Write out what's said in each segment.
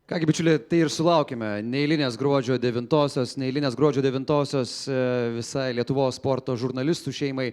Kągi, bičiuliai, tai ir sulaukime. Neeilinės gruodžio 9-osios visai Lietuvos sporto žurnalistų šeimai.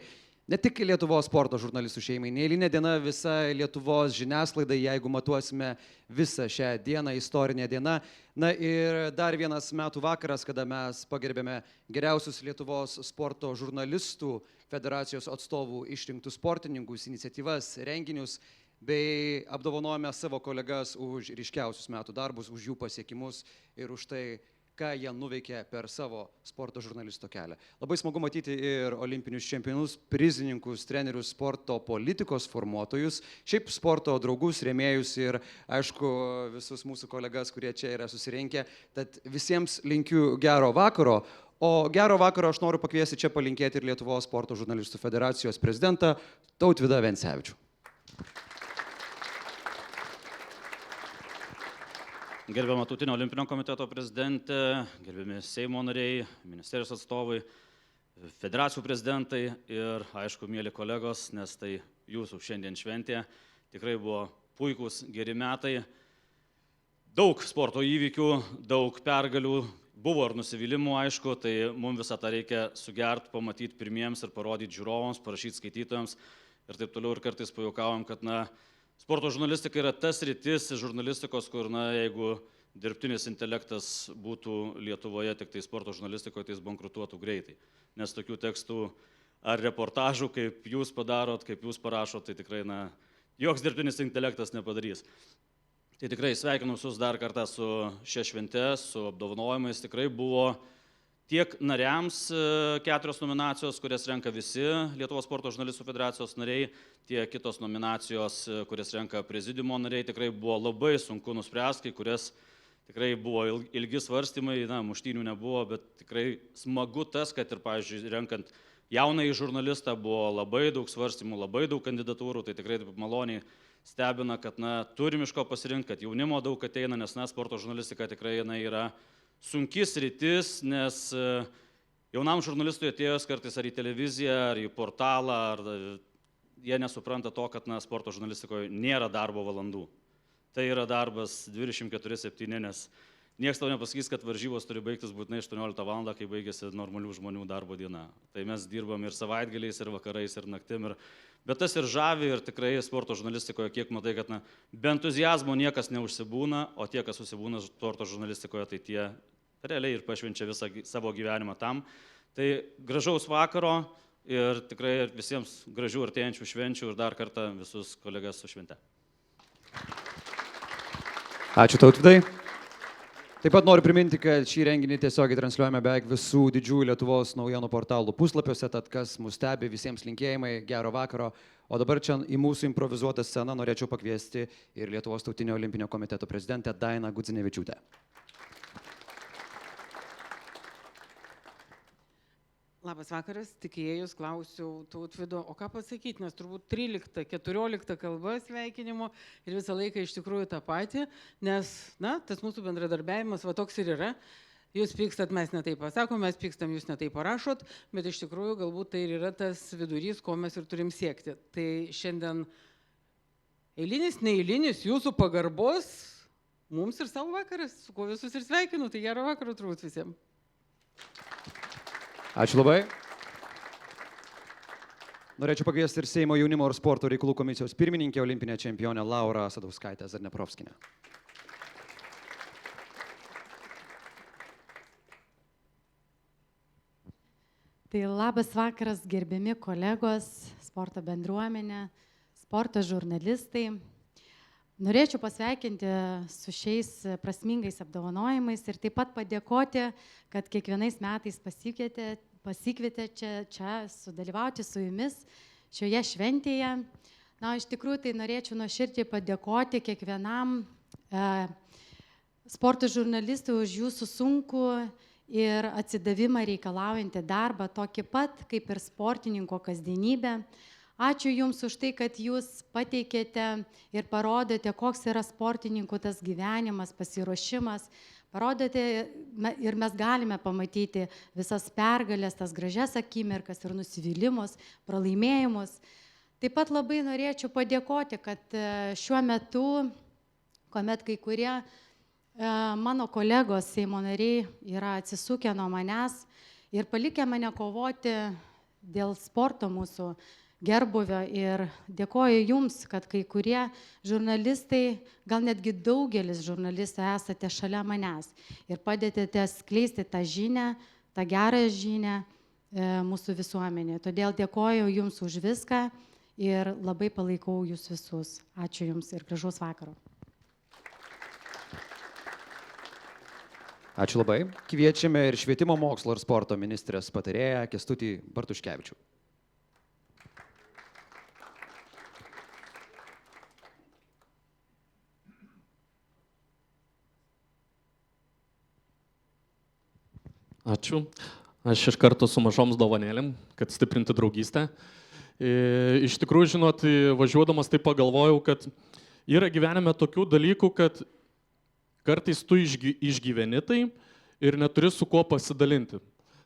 Ne tik Lietuvos sporto žurnalistų šeimai. Neeilinė diena visai Lietuvos žiniasklaidai, jeigu matuosime visą šią dieną, istorinę dieną. Na ir dar vienas metų vakaras, kada mes pagerbėme geriausius Lietuvos sporto žurnalistų federacijos atstovų išrinktus sportininkus, iniciatyvas, renginius, bei apdovanojame savo kolegas už ryškiausius metų darbus, už jų pasiekimus ir už tai, ką jie nuveikė per savo sporto žurnalisto kelią. Labai smagu matyti ir olimpinius čempionus, prizininkus, trenerius, sporto politikos formuotojus, šiaip sporto draugus, rėmėjus ir, aišku, visus mūsų kolegas, kurie čia yra susirinkę. Tad visiems linkiu gero vakaro. O gero vakaro aš noriu pakviesti čia palinkėti ir Lietuvos sporto žurnalistų federacijos prezidentą Tautvydą Vencevičių. Gerbiama Tautinio olimpinio komiteto prezidentė, gerbiami Seimo nariai, ministerijos atstovai, federacijų prezidentai ir, aišku, mėly kolegos, nes tai jūsų šiandien šventė. Tikrai buvo puikūs, geri metai. Daug sporto įvykių, daug pergalių, buvo ir nusivylimų, aišku, tai mums visą tą reikia sugert, pamatyti pirmiems ir parodyti žiūrovams, parašyti skaitytojams ir taip toliau. Ir kartais pajuokavom, kad, sporto žurnalistika yra tas sritis žurnalistikos, kur, jeigu dirbtinis intelektas būtų Lietuvoje tik tai sporto žurnalistikoje, tai jis bankrutuotų greitai. Nes tokių tekstų ar reportažų, kaip jūs padarot, kaip jūs parašot, tai tikrai, joks dirbtinis intelektas nepadarys. Tai tikrai sveikinu visus dar kartą su šia švente, su apdovanojimais. Tikrai buvo tiek nariams 4 nominacijos, kurias renka visi Lietuvos sporto žurnalistų federacijos nariai, tiek kitos nominacijos, kurias renka prezidiumo nariai. Tikrai buvo labai sunku nuspręsti, kai kurias tikrai buvo ilgi svarstymai, muštynių nebuvo, bet tikrai smagu tas, kad ir, pavyzdžiui, renkant jaunąjį žurnalistą buvo labai daug svarstymų, labai daug kandidatūrų, tai tikrai taip maloniai stebina, kad turim iš ko pasirinkti, kad jaunimo daug ateina, nes sporto žurnalistika tikrai yra sunkis rytis, nes jaunam žurnalistui atėjus kartais ar į televiziją, ar į portalą, ar jie nesupranta to, kad sporto žurnalistikoje nėra darbo valandų. Tai yra darbas 24/7, nes niekas tau nepasakys, kad varžybos turi baigtis būtinai 18 val. Kai baigėsi normalių žmonių darbo diena. Tai mes dirbam ir savaitgaliais, ir vakarais, ir naktim. Bet tas ir žavi, ir tikrai sporto žurnalistikoje, kiek matai, kad be entuziazmo niekas neužsibūna, o tie, kas užsibūna sporto žurnalistikoje, tai tie realiai ir pašvenčia visą savo gyvenimą tam. Tai gražaus vakaro ir tikrai visiems gražių artėjančių švenčių ir dar kartą visus kolegas su švente. Ačiū, Tautvydai. Taip pat noriu priminti, kad šį renginį tiesiogiai transliuojame beveik visų didžiųjų Lietuvos naujienų portalų puslapiuose, tad kas mus stebi, visiems linkėjimai, gero vakaro. O dabar čia į mūsų improvizuotą sceną norėčiau pakviesti ir Lietuvos Tautinio olimpinio komiteto prezidentę Dainą Gudzinevičiūtę. Labas vakaras, tik įėjus klausiau Tautvydo, o ką pasakyti, nes turbūt 13-14 kalba sveikinimo ir visą laiką iš tikrųjų tą patį, nes, tas mūsų bendradarbiavimas va toks ir yra. Jūs pykstat, mes netai pasakom, mes pykstam, jūs netai parašot, bet iš tikrųjų galbūt tai ir yra tas vidurys, ko mes ir turim siekti. Tai šiandien eilinis, neeilinis, jūsų pagarbos, mums ir savo vakaras, su kuo visus ir sveikinu, tai gero vakaro turbūt visiems. Ačiū labai. Norėčiau pakviesti ir Seimo jaunimo ir sporto reikalų komisijos pirmininkė, olimpinė čempionė Laura Sadauskaitė Zarneprovskienė. Tai labas vakaras, gerbiami kolegos, sporto bendruomenė, sporto žurnalistai. Norėčiau pasveikinti su šiais prasmingais apdovanojimais ir taip pat padėkoti, kad kiekvienais metais pasikvietė čia sudalyvauti su jumis šioje šventėje. Iš tikrųjų, tai norėčiau nuoširdžiai padėkoti kiekvienam sporto žurnalistui už jūsų sunkų ir atsidavimą reikalaujantį darbą, tokį pat kaip ir sportininko kasdienybę. Ačiū Jums už tai, kad Jūs pateikėte ir parodėte, koks yra sportininkų tas gyvenimas, pasiruošimas. Parodėte ir mes galime pamatyti visas pergalės, tas gražias akimirkas ir nusivylimus, pralaimėjimus. Taip pat labai norėčiau padėkoti, kad šiuo metu, kuomet kai kurie Mano kolegos Seimo nariai yra atsisukę nuo manęs ir palikę mane kovoti dėl sporto mūsų gerbuvio. Ir dėkoju Jums, kad kai kurie žurnalistai, gal netgi daugelis žurnalistų esate šalia manęs ir padėtėte skleisti tą žinią, tą gerą žinią mūsų visuomenėje. Todėl dėkoju Jums už viską ir labai palaikau Jūs visus. Ačiū Jums ir gražaus vakaro. Ačiū labai. Kviečiame ir švietimo, mokslo ir sporto ministrės patarėją Kęstutį Bartuškevičių. Ačiū. Aš iš karto su mažoms dovanėlėm, kad stiprinti draugystę. Iš tikrųjų, žinot, važiuodamas tai pagalvojau, kad yra gyvenime tokių dalykų, kad kartais tu išgyveni tai ir neturi su kuo pasidalinti.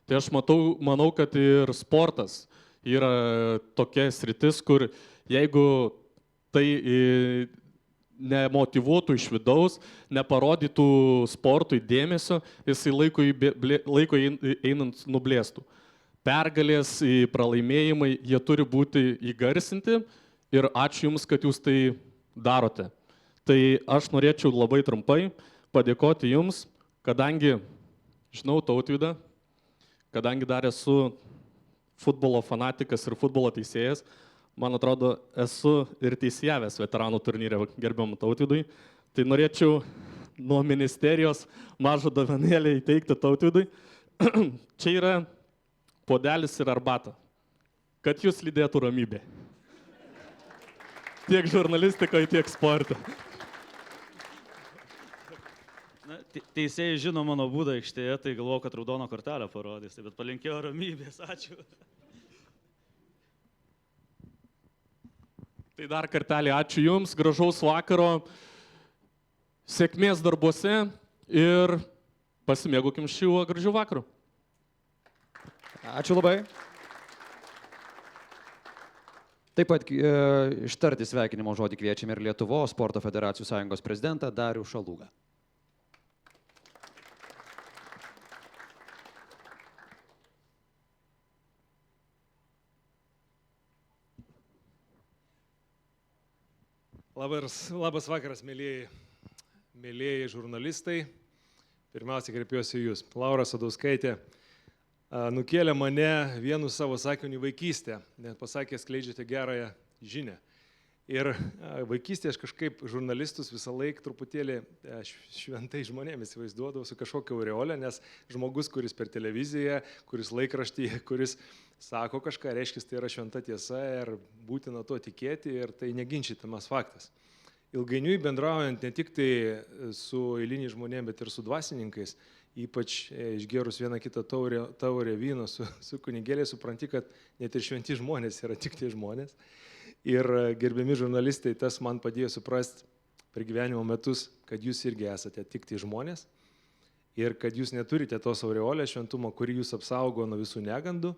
Tai aš manau, kad ir sportas yra tokia sritis, kur jeigu tai nemotyvuotų iš vidaus, neparodytų sportui dėmesio, jisai laiko einant nublėstų. Pergalės, pralaimėjimai, jie turi būti įgarsinti ir ačiū Jums, kad Jūs tai darote. Tai aš norėčiau labai trumpai padėkoti Jums, kadangi žinau Tautvydą, kadangi dar esu futbolo fanatikas ir futbolo teisėjas, man atrodo, esu ir teisėjavęs veteranų turnyre gerbiamam Tautvydui, tai norėčiau nuo ministerijos mažą dovanėlę įteikti Tautvydui. Čia yra puodelis ir arbata, kad Jūs lydėtų ramybė. Tiek žurnalistikoje, tiek sporte. Na, teisėjai žino mano būdą aikštėje, tai galvoju, kad raudoną kortelę parodys, bet palinkėjau ramybės, ačiū. Tai dar kartelį ačiū Jums, gražaus vakaro, sėkmės darbuose ir pasimėgaukim šiuo gražiu vakaru. Ačiū labai. Taip pat ištarti sveikinimo žodį kviečiame ir Lietuvos sporto federacijų sąjungos prezidentą Darių Šalūgą. Labas vakaras, mėlyjeji žurnalistai. Pirmiausia, kreipiuosi Jūs. Laura Sadauskaitė nukėlė mane vienu savo sakiniu vaikystę, net pasakė, skleidžiate gerąją žinią. Ir vaikystėje aš kažkaip žurnalistus visą laiką truputėlį šventai žmonėmis įsivaizduodavau su kažkokia aureolė, nes žmogus, kuris per televiziją, kuris laikraštyje, kuris sako kažką, reiškia, tai yra šventa tiesa ir būtina to tikėti ir tai neginčytamas faktas. Ilgainiui bendraujant ne tik tai su eiliniais žmonėmis, bet ir su dvasininkais, ypač išgerus vieną kitą taurę vyno su kunigėliais, supranti, kad net ir šventi žmonės yra tik tie žmonės. Ir gerbiami žurnalistai, tas man padėjo suprasti per gyvenimo metus, kad jūs irgi esate tik tie žmonės ir kad jūs neturite tos aureolės šventumo, kuri jūs apsaugo nuo visų negandų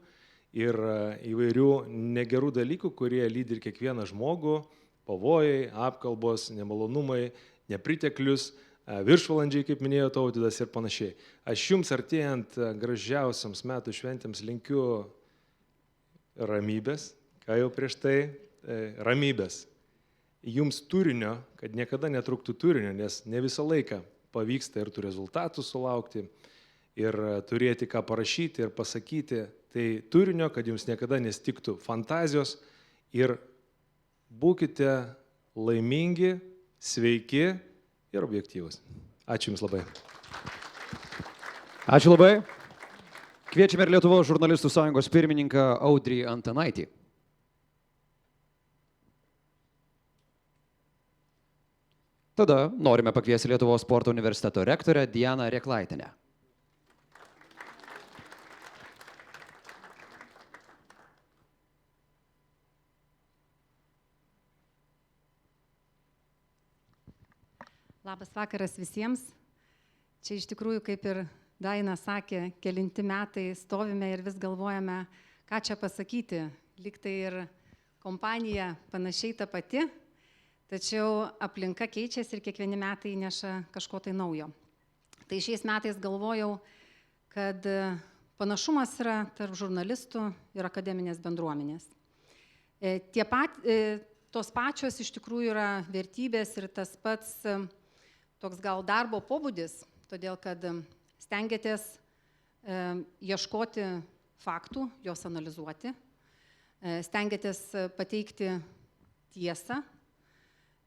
ir įvairių negerų dalykų, kurie lydi ir kiekvieną žmogų, pavojai, apkalbos, nemalonumai, nepriteklius, viršvalandžiai, kaip minėjo Tautvydas ir panašiai. Aš jums artėjant gražiausiams metų šventėms linkiu ramybės, ką jau prieš tai, ramybės. Jums turinio, kad niekada netrūktų turinio, nes ne visą laiką pavyksta ir tų rezultatų sulaukti, ir turėti ką parašyti ir pasakyti. Tai turinio, kad jums niekada nestiktų fantazijos ir būkite laimingi, sveiki ir objektyvūs. Ačiū Jums labai. Ačiū labai. Kviečiame ir Lietuvos žurnalistų sąjungos pirmininką Audrį Antanaitį. Tada norime pakviesti Lietuvos sporto universiteto rektorę Dianą Rėklaitienę. Labas vakaras visiems. Čia iš tikrųjų, kaip ir Daina sakė, kelinti metai stovime ir vis galvojame, ką čia pasakyti. Lyg tai ir kompanija panašiai ta pati. tačiau aplinka keičiasi ir kiekvieni metai įneša kažko tai naujo. Tai šiais metais galvojau, kad panašumas yra tarp žurnalistų ir akademinės bendruomenės. Tos pačios iš tikrųjų yra vertybės ir tas pats toks gal darbo pobūdis, todėl kad stengiatės ieškoti faktų, juos analizuoti, stengiatės pateikti tiesą,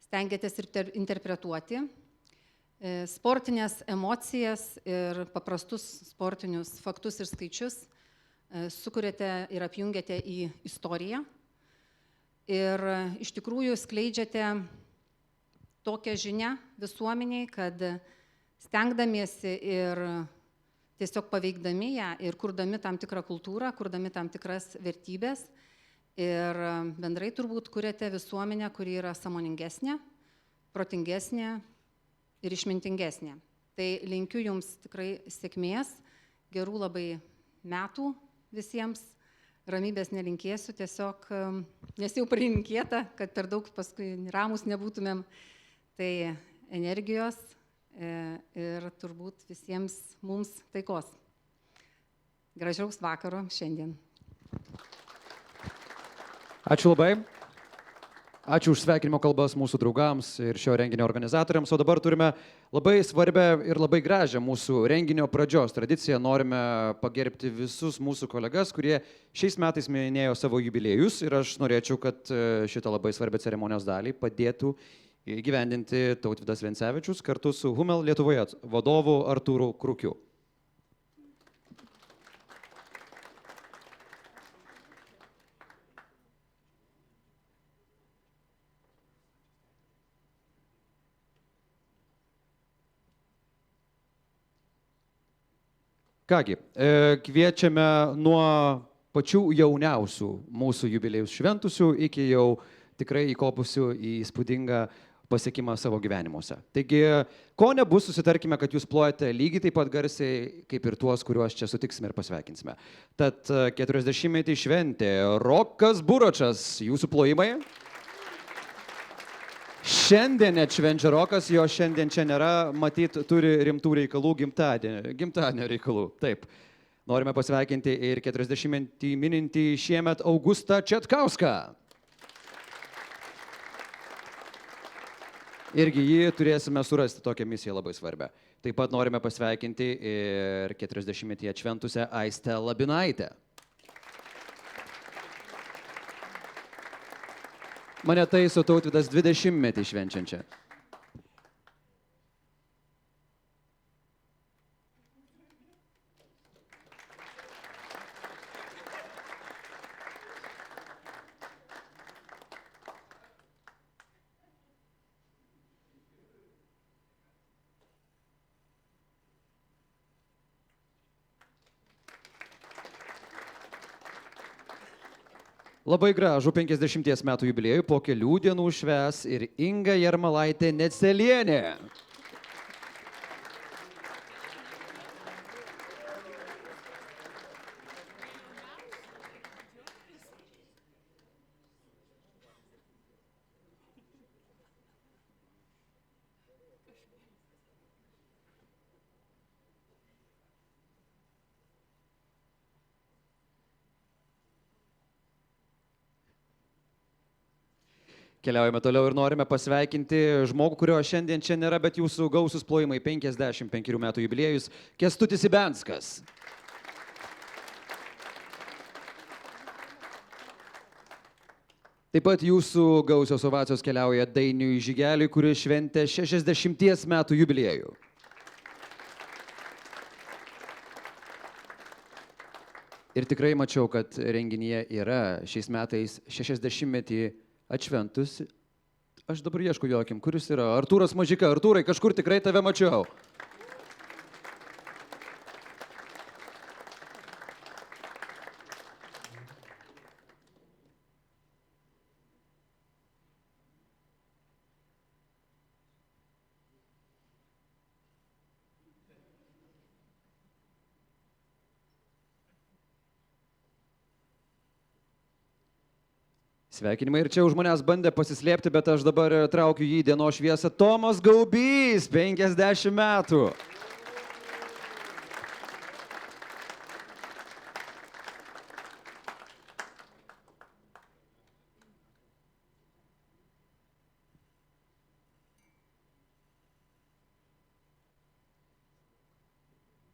stengiatės interpretuoti sportinės emocijas ir paprastus sportinius faktus ir skaičius, sukuriate ir apjungiate į istoriją ir iš tikrųjų skleidžiate tokią žinią visuomeniai, kad stengdamiesi ir tiesiog paveikdami ją ir kurdami tam tikrą kultūrą, kurdami tam tikras vertybės ir bendrai turbūt kuriate visuomenę, kuri yra sąmoningesnė, protingesnė ir išmintingesnė. Tai linkiu jums tikrai sėkmės, gerų labai metų visiems, ramybės nelinkėsiu, tiesiog, nes jau prilinkėta, kad per daug paskui ramus nebūtumėm, tai energijos ir turbūt visiems mums taikos. Gražiaus vakaro šiandien. Ačiū labai. Ačiū už sveikinimo kalbas mūsų draugams ir šio renginio organizatoriams. O dabar turime labai svarbią ir labai gražią mūsų renginio pradžios tradiciją. Norime pagerbti visus mūsų kolegas, kurie šiais metais minėjo savo jubiliejus. Ir aš norėčiau, kad šitą labai svarbią ceremonijos dalį padėtų įgyvendinti Tautvydas Vencevičius kartu su Hummel Lietuvoje vadovu Artūru Krukiu. Kągi, kviečiame nuo pačių jauniausių mūsų jubiliejus šventusių iki jau tikrai įkopusių į įspūdingą pasiekimą savo gyvenimuose. Taigi, ko nebus, susitarkime, kad jūs plojate lygiai taip pat garsiai, kaip ir tuos, kuriuos čia sutiksime ir pasveikinsime. Tad 40-metį šventė Rokas Buračas, jūsų plojimai. Šiandien net švenčia Rokas, jo šiandien čia nėra, matyt, turi rimtų reikalų, gimtadienio reikalų. Taip, norime pasveikinti ir 40-metį minintį šiemet Augustą Četkauską. Irgi jį turėsime surasti tokią misiją labai svarbią. Taip pat norime pasveikinti ir 40-metį atšventusią Aistę Labinaitę. Mane taiso Tautvydas 20-metį švenčiančią. Labai gražų 50 metų jubiliejų po kelių dienų švęs ir Inga Jarmalaitė Necelienė. Keliaujame toliau ir norime pasveikinti žmogų, kurio šiandien čia nėra, bet jūsų gausus plojimai 55 metų jubiliejus Kęstutis Ibenskas. Taip pat jūsų gausios ovacijos keliauja Dainiui Žygeliui, kuris šventė 60 metų jubiliejų. Ir tikrai mačiau, kad renginyje yra šiais metais 60-metį atšventus. Aš dabar ieškau jokim, kuris yra Artūras Mažika. Artūrai, kažkur tikrai tave mačiau. Sveikinimai ir čia už manęs bandė pasislėpti, bet aš dabar traukiu jį į dienos šviesą. Tomas Gaubys, 50 metų.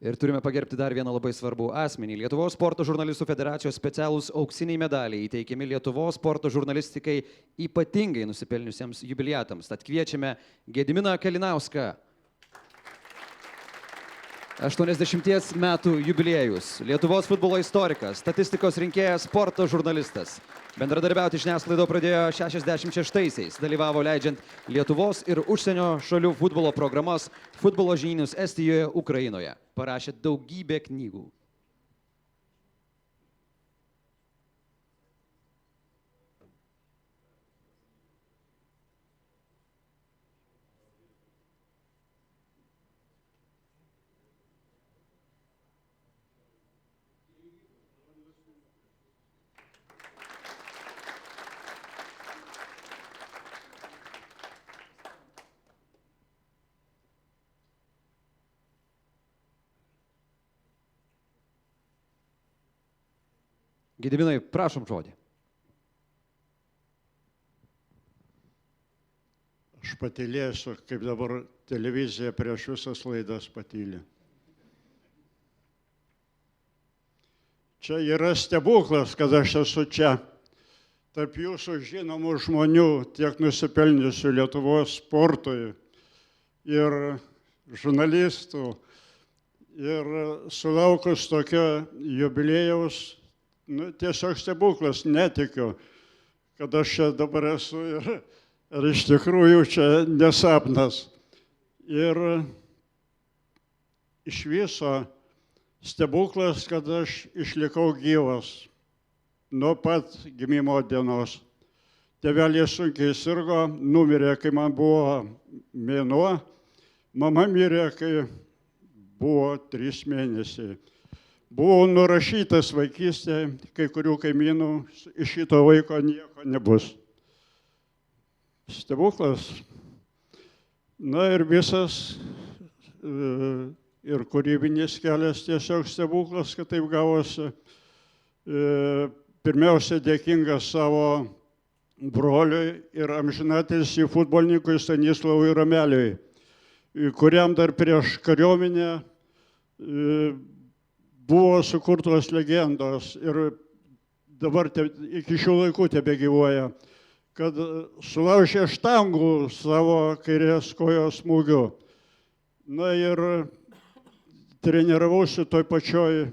Ir turime pagerbti dar vieną labai svarbų asmenį. Lietuvos sporto žurnalistų federacijos specialūs auksiniai medaliai įteikiami Lietuvos sporto žurnalistikai ypatingai nusipelniusiems jubiliatams. Tad kviečiame Gediminą Kalinauską. 80 metų jubiliejus. Lietuvos futbolo istorikas, statistikos rinkėjas, sporto žurnalistas. Bendradarbiauti žiniasklaido pradėjo 66-aisiais. Dalyvavo leidžiant Lietuvos ir užsienio šalių futbolo programas, futbolo žynynus Estijoje, Ukrainoje. Parašė daugybę knygų. Gediminai, prašom žodį. Aš patylėsiu, kaip dabar televizija prieš visas laidas patylė. Čia yra stebuklas, kad aš esu čia. Tarp jūsų žinomų žmonių, tiek nusipelniusių Lietuvos sportui ir žurnalistų. Ir sulaukus tokio jubiliejaus, tiesiog stebuklas, netikiu, kad aš čia dabar esu ir iš tikrųjų čia nesapnas. Ir iš viso stebuklas, kad aš išlikau gyvas nuo pat gimimo dienos. Tėvelė sunkiai sirgo, numirė, kai man buvo mėnuo, mama mirė, kai buvo 3 mėnesiai. Buvau nurašytas vaikystėje, kai kurių kaimynų iš šito vaiko nieko nebus. Stebuklas. Na ir visas ir kūrybinis kelias tiesiog stebuklas, kad taip gavosi. Pirmiausia, dėkingas savo broliui ir amžinatilsį futbolininkui Stanislavui Rameliui, kuriam dar prieš kariuomenę buvo sukurtos legendos ir dabar iki šių laikų tebegyvuoja, kad sulaužė štangų savo kairės kojos smūgiu. Na ir treniravausi toj pačioj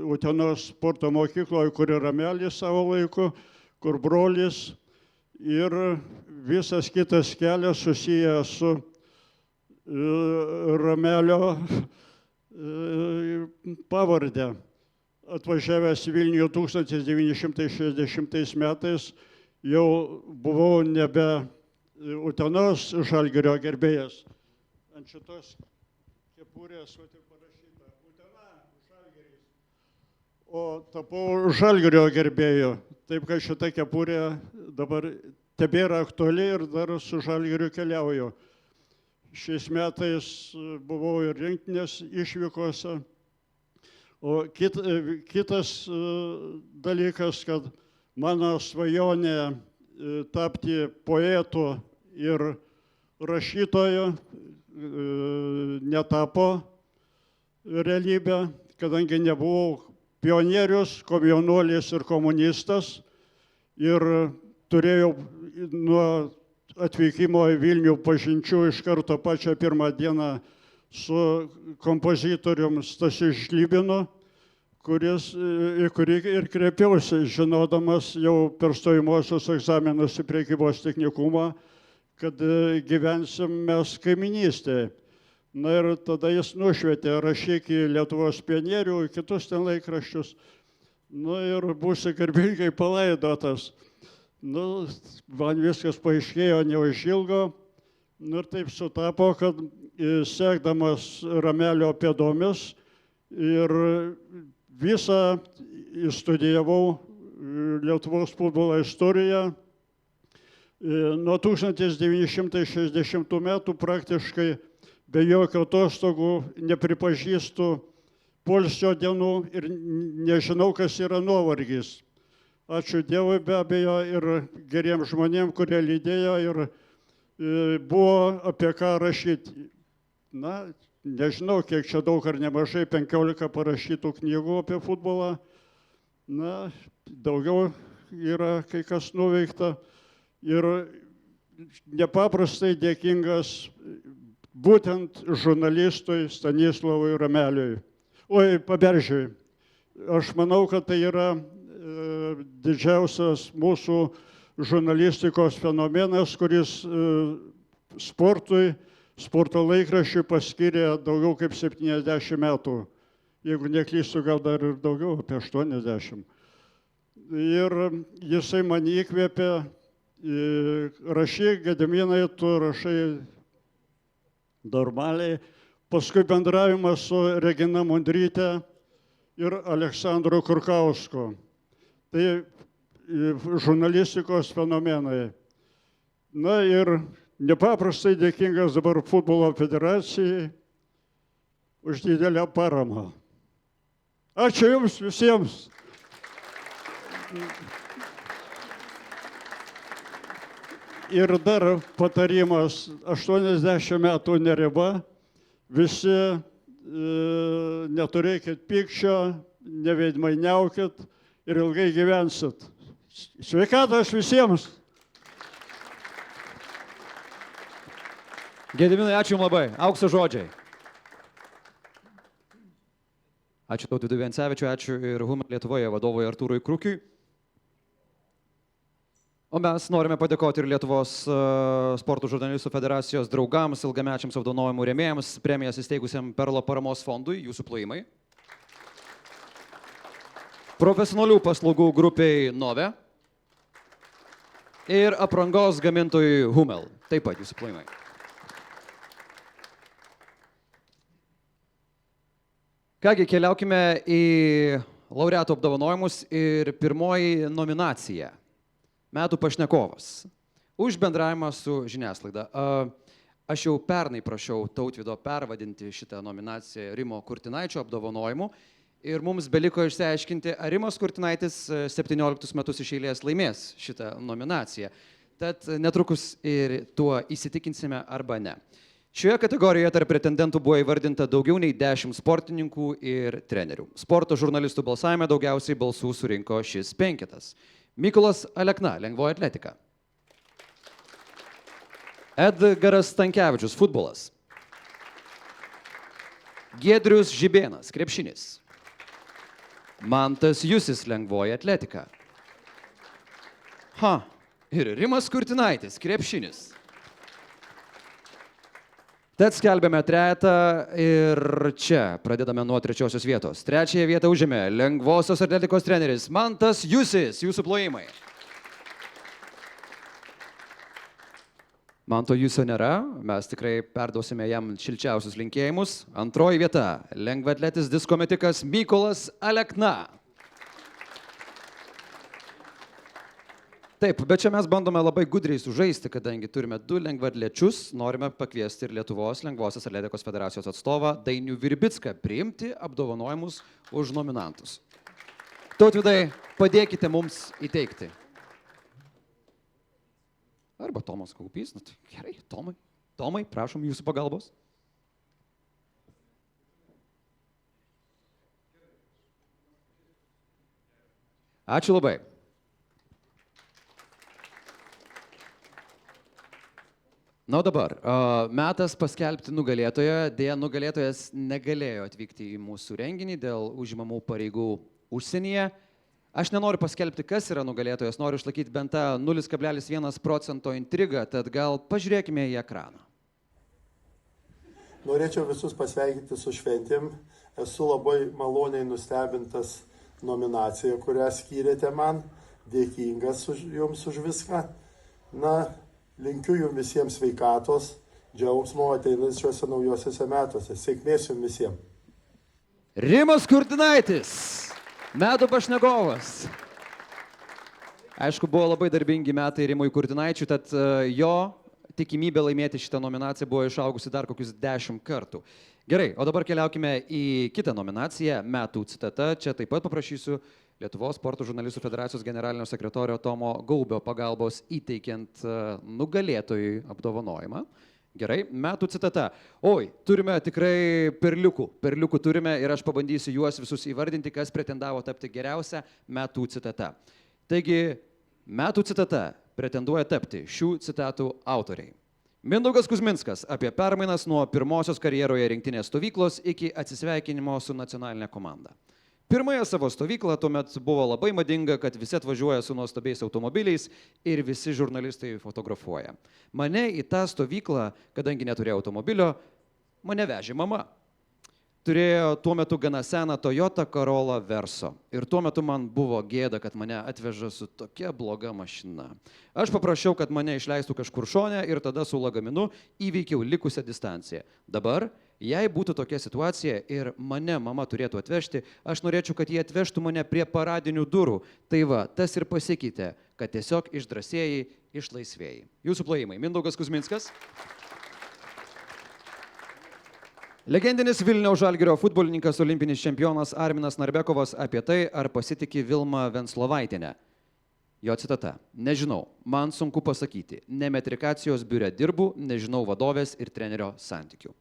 Utenos sporto mokykloje, kur ir Ramelis savo laiku, kur brolis, ir visas kitas kelias susijęs su Ramelio pavardę. Atvažiavęs į Vilnių 1960 metais jau buvau nebe Utenos Žalgirio gerbėjas. Ant šitos kepurės parašyta Utena Žalgiris, o tapau Žalgirio gerbėju. Taip kad šita kepurė dabar tebėra aktuali ir dar su Žalgiriu keliauju. Šiais metais buvau ir rinktinės išvykose. O kitas dalykas, kad mano svajonė tapti poetu ir rašytoju netapo realybė, kadangi nebuvau pionierius, komjaunuolis ir komunistas ir turėjau nuo atvykimo į Vilnių pažinčių iš karto pačią pirmą dieną su kompozitorium Stasiu Žlibinu, į kurį ir kreipiausi, žinodamas jau per stojimuosius egzaminus į prekybos technikumą, kad gyvensim mes kaiminystėje. Na ir tada jis nušvietė, rašyk į Lietuvos pionierių, į kitus ten laikraščius. Na ir būsi garbingai palaidotas. Nu, man viskas paaiškėjo neužilgo. Ir taip sutapo, kad sekdamas Ramelio pėdomis ir visą studijavau Lietuvos futbolo istoriją. Nuo 1960 metų praktiškai be jokių atostogų nepripažįstu poilsio dienų ir nežinau, kas yra nuovargis. Ačiū Dievui be abejo ir geriems žmonėms, kurie lydėjo ir buvo apie ką rašyti. Na, nežinau, kiek čia daug ar nemažai, 15 parašytų knygų apie futbolą. Na, daugiau yra kai kas nuveikta. Ir nepaprastai dėkingas būtent žurnalistui Stanislavui Rameliui. Oi, Paberžiui. Aš manau, kad tai yra didžiausias mūsų žurnalistikos fenomenas, kuris sportui, sporto laikraščiui paskyrė daugiau kaip 70 metų. Jeigu neklystu, gal dar ir daugiau, apie 80. Ir jisai man įkvėpė, rašyk, Gediminai, tu rašai normaliai. Paskui bendravimas su Regina Mundryte ir Aleksandru Kurkausku. Tai žurnalistikos fenomenai. Na ir nepaprastai dėkingas dabar futbolo federacijai už didelę paramą. Ačiū Jums visiems. Ir dar patarimas, 80 metų neriba, visi neturėkit pykčio, neveidmainiaukit ir ilgai gyvensit. Sveikatos visiems! Gediminai, ačiū Jums labai. Aukso žodžiai. Ačiū Tautvydui Vencevičiui, ačiū ir Hummel Lietuvoje vadovui Artūrui Krukiui. O mes norime padėkoti ir Lietuvos sporto žurnalistų federacijos draugams, ilgamečiams apdovanojimų rėmėjams, premijas įsteigusiam Perlo paramos fondui, jūsų plojimai. Profesionalių paslaugų grupiai Nove ir aprangos gamintojui Hummel, taip pat jūsų plojimai. Kągi, keliaukime į laureatų apdovanojimus ir pirmoji nominacija. Metų pašnekovas. Už bendravimą su žiniasklaida. Aš jau pernai prašiau Tautvydo pervadinti šitą nominaciją Rimo Kurtinaičio apdovanojimu ir mums beliko išsiaiškinti, ar Rimas Kurtinaitis 17 metus iš eilės laimės šitą nominaciją. Tad netrukus ir tuo įsitikinsime arba ne. Šioje kategorijoje tarp pretendentų buvo įvardinta daugiau nei 10 sportininkų ir trenerių. Sporto žurnalistų balsavime daugiausiai balsų surinko šis penketas. Mykolas Alekna, lengvoji atletika. Edgaras Stankevičius, futbolas. Giedrius Žibėnas, krepšinis. Mantas Jusis, lengvoji atletika. Ir Rimas Kurtinaitis, krepšinis. Tad skelbėme trejetą ir čia pradedame nuo trečiosios vietos. Trečiąją vietą užėmė lengvosios atletikos treneris Mantas Jusis. Jūsų plojimai. Manto Jusio nėra, mes tikrai perduosime jam šilčiausius linkėjimus. Antroji vieta - lengvaatletis diskometikas Mykolas Alekna. Taip, bet čia mes bandome labai gudriai sužaisti, kadangi turime 2 lengvaatlečius, norime pakviesti ir Lietuvos lengvosios atletikos federacijos atstovą Dainių Virbicką priimti apdovanojimus už nominantus. Tautvydai, padėkite mums įteikti. Arba Tomas Kaupys, nu, gerai, Tomai, prašom jūsų pagalbos. Ačiū labai. Na dabar, metas paskelbti nugalėtoją. Deja, nugalėtojas negalėjo atvykti į mūsų renginį dėl užimamų pareigų užsienyje. Aš nenoriu paskelbti, kas yra nugalėtojas, noriu išlaikyti bent tą 0,1% intrigą, tad gal pažiūrėkime į ekraną. Norėčiau visus pasveikinti su šventėm. Esu labai maloniai nustebintas nominacija, kurią skyrėte man. Dėkingas jums už viską. Na, linkiu jums visiems sveikatos, džiaugsmo ateinančiuose naujosiuose metuose. Sėkmės jums visiems. Rimas Kurtinaitis, metų pašnekovas. Aišku, buvo labai darbingi metai Rimui Kurtinaičiui, tad jo tikimybė laimėti šitą nominaciją buvo išaugusi dar kokius 10 kartų. Gerai, o dabar keliaukime į kitą nominaciją, metų citata. Čia taip pat paprašysiu Lietuvos sporto žurnalistų federacijos generalinio sekretorio Tomo Gaubio pagalbos įteikiant nugalėtojui apdovanojimą. Gerai, metų citata. Oi, turime tikrai perliukų turime ir aš pabandysiu juos visus įvardinti, kas pretendavo tapti geriausia metų citata. Taigi, metų citata pretenduoja tapti šių citatų autoriai. Mindaugas Kuzminskas apie permainas nuo pirmosios karjeroje rinktinės stovyklos iki atsisveikinimo su nacionalinė komanda. Pirmąją savo stovyklą tuomet buvo labai madinga, kad visi atvažiuoja su nuostabiais automobiliais ir visi žurnalistai fotografuoja. Mane į tą stovyklą, kadangi neturėjau automobilio, mane vežė mama. Turėjo tuo metu gana seną Toyota Corolla Verso. Ir tuo metu man buvo gėda, kad mane atveža su tokia bloga mašina. Aš paprašiau, kad mane išleistų kažkur šone ir tada su lagaminu įveikiau likusią distanciją. Dabar, jei būtų tokia situacija ir mane mama turėtų atvežti, aš norėčiau, kad jie atvežtų mane prie paradinių durų. Tai va, tas ir pasikeitė, kad tiesiog išdrąsėjai, išlaisvėjai. Jūsų plojimai. Mindaugas Kuzminskas. Legendinis Vilniaus Žalgirio futbolininkas, olimpinis čempionas Arminas Narbekovas apie tai, ar pasitikė Vilma Venclovaitienė. Jo citata. Nežinau, man sunku pasakyti. Ne metrikacijos biure dirbu, nežinau vadovės ir trenerio santykių.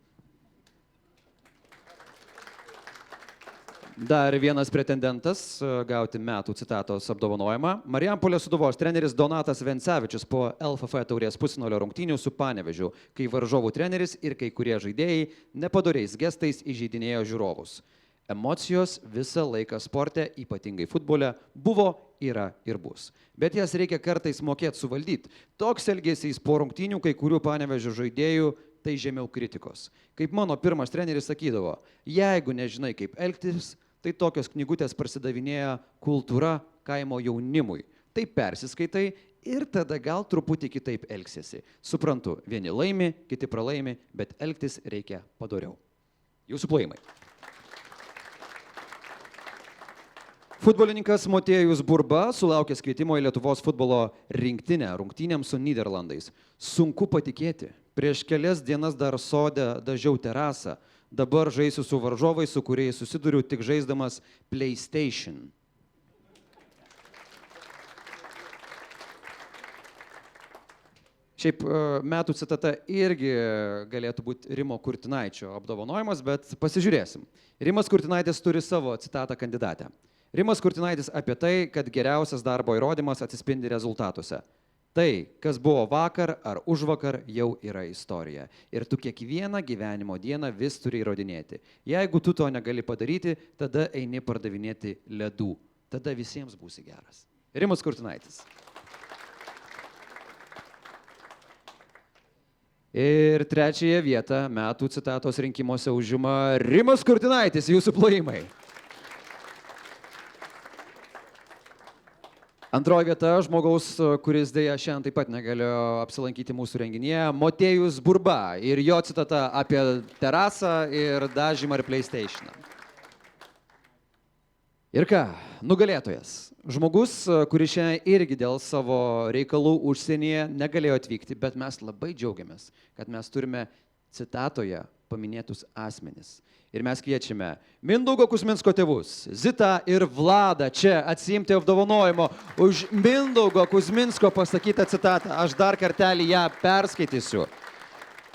Dar vienas pretendentas gauti metų citatos apdovanojimą. Marijampolės Sūduvos treneris Donatas Vencevičius po LFF taurės pusfinalio rungtynių su Panevėžiu, kai varžovų treneris ir kai kurie žaidėjai nepadoriais gestais įžeidinėjo žiūrovus. Emocijos visą laiką sporte, ypatingai futbole, buvo, yra ir bus. Bet jas reikia kartais mokėti suvaldyti. Toks elgesys po rungtynių kai kurių Panevėžio žaidėjų tai žemiau kritikos. Kaip mano pirmas treneris sakydavo, jeigu nežinai kaip elgtis, tai tokios knygutės prasidavinėja kultūra kaimo jaunimui. Tai persiskaitai ir tada gal truputį kitaip elgsiesi. Suprantu, vieni laimi, kiti pralaimi, bet elgtis reikia padoriau. Jūsų plojimai. Futbolininkas Motiejus Burba sulaukęs kvietimo į Lietuvos futbolo rinktinę rungtynėms su Nyderlandais. Sunku patikėti. Prieš kelias dienas dar sode dažiau terasą. Dabar žaisiu su varžovais, su kuriais susiduriu tik žaisdamas PlayStation. Šiaip metų citata irgi galėtų būti Rimo Kurtinaičio apdovanojimas, bet pasižiūrėsim. Rimas Kurtinaitis turi savo citatą kandidatę. Rimas Kurtinaitis apie tai, kad geriausias darbo įrodymas atsispindi rezultatuose. Tai, kas buvo vakar ar užvakar, jau yra istorija. Ir tu kiekvieną gyvenimo dieną vis turi įrodinėti. Jeigu tu to negali padaryti, tada eini pardavinėti ledų. Tada visiems būsi geras. Rimas Kurtinaitis. Ir trečiąją vietą metų citatos rinkimuose užima Rimas Kurtinaitis. Jūsų plojimai. Antroji vieta žmogaus, kuris dėja šiandien taip pat negalėjo apsilankyti mūsų renginyje, Motiejus Burba ir jo citata apie terasą ir dažymą ir PlayStation. Ir ką, nugalėtojas. Žmogus, kuris šiandien irgi dėl savo reikalų užsienyje negalėjo atvykti, bet mes labai džiaugiamės, kad mes turime citatoje paminėtus asmenis. Ir mes kviečiame Mindaugo Kuzminsko tėvus, Zitą ir Vladą čia atsiimti apdovanojimo už Mindaugo Kuzminsko pasakytą citatą. Aš dar kartelį ją perskaitysiu.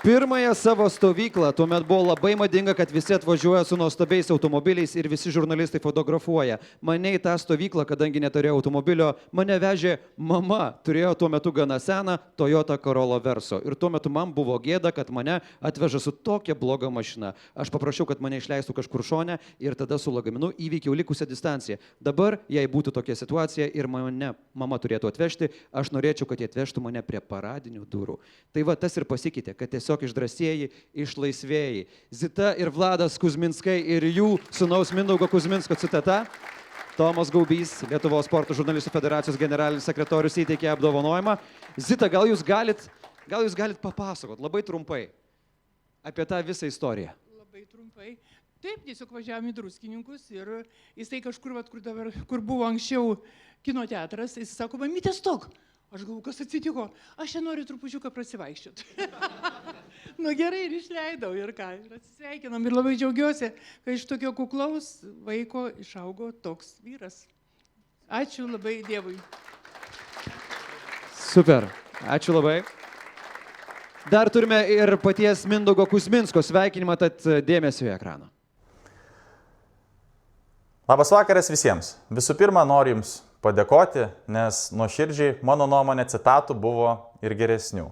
Pirmąją savo stovyklą tuomet buvo labai madinga, kad visi atvažiuoja su nuostabiais automobiliais ir visi žurnalistai fotografuoja. Mane į tą stovyklą, kadangi neturėjau automobilio, mane vežė mama. Turėjo tuo metu gana seną Toyota Corolla Verso. Ir tuo metu man buvo gėda, kad mane atveža su tokia bloga mašina. Aš paprašiau, kad mane išleistų kažkur šone ir tada su lagaminu įveikiau likusią distanciją. Dabar, jei būtų tokia situacija ir mane mama turėtų atvežti, aš norėčiau, kad jie atvežtų mane prie paradinių durų. Tai va, tas ir pasikeitė, kad tiesiog išdrąsėjai, išlaisvėjai. Zita ir Vladas Kuzminskai ir jų sūnaus Mindaugo Kuzminsko citata. Tomas Gaubys, Lietuvos sporto žurnalistų federacijos generalinis sekretorius, įteikė apdovanojimą. Zita, gal jūs galit papasakot labai trumpai apie tą visą istoriją? Labai trumpai. Taip, tiesiog važiavome į Druskininkus ir jisai kažkur, vat, kur buvo anksčiau kino teatras, jis sako, mamytė, stok. Aš galvoju, kas atsitiko? Aš čia noriu trupučiuką prasivaikščioti. Nu gerai, ir išleidau, ir ką, ir atsisveikinom. Ir labai džiaugiuosi, kad iš tokio kuklaus vaiko išaugo toks vyras. Ačiū labai Dievui. Super, ačiū labai. Dar turime ir paties Mindaugo Kuzminsko sveikinimą, tad dėmesio į ekraną. Labas vakaras visiems. Visų pirma, noriu Jums padėkoti, nes nuoširdžiai, mano nuomonė, citatų buvo ir geresnių.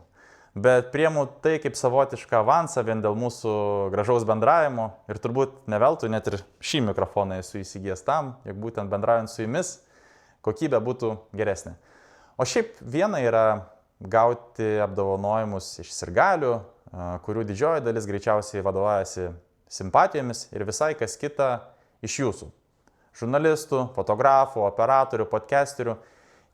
Bet priemu tai kaip savotišką avansą vien dėl mūsų gražaus bendravimo ir turbūt ne veltui net ir šį mikrofoną esu įsigijęs tam, jog būtent bendraujant su Jumis kokybė būtų geresnė. O šiaip viena yra gauti apdovanojimus iš sirgalių, kurių didžioji dalis greičiausiai vadovaujasi simpatijomis ir visai kas kita iš Jūsų. Žurnalistų, fotografų, operatorių, podcasterių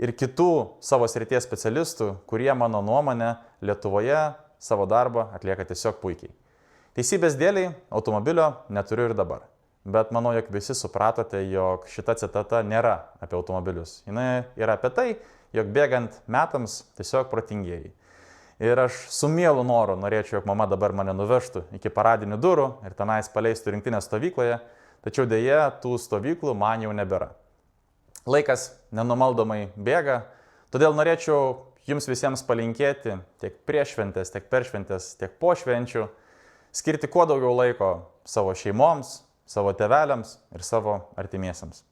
ir kitų savo srities specialistų, kurie, mano nuomonė, Lietuvoje savo darbą atlieka tiesiog puikiai. Teisybės dėliai automobilio neturiu ir dabar, bet manau, jog visi supratote, jog šita citata nėra apie automobilius. Jis yra apie tai, jog bėgant metams tiesiog protingieji. Ir aš su mielu noru norėčiau, jog mama dabar mane nuvežtų iki paradinių durų ir tenais paleistų rinktinės stovykloje, tačiau dėja tų stovyklų man jau nebėra. Laikas nenumaldomai bėga, todėl norėčiau Jums visiems palinkėti tiek prieš šventės, tiek per šventės, tiek po švenčių, skirti kuo daugiau laiko savo šeimoms, savo tėveliams ir savo artimiesiams.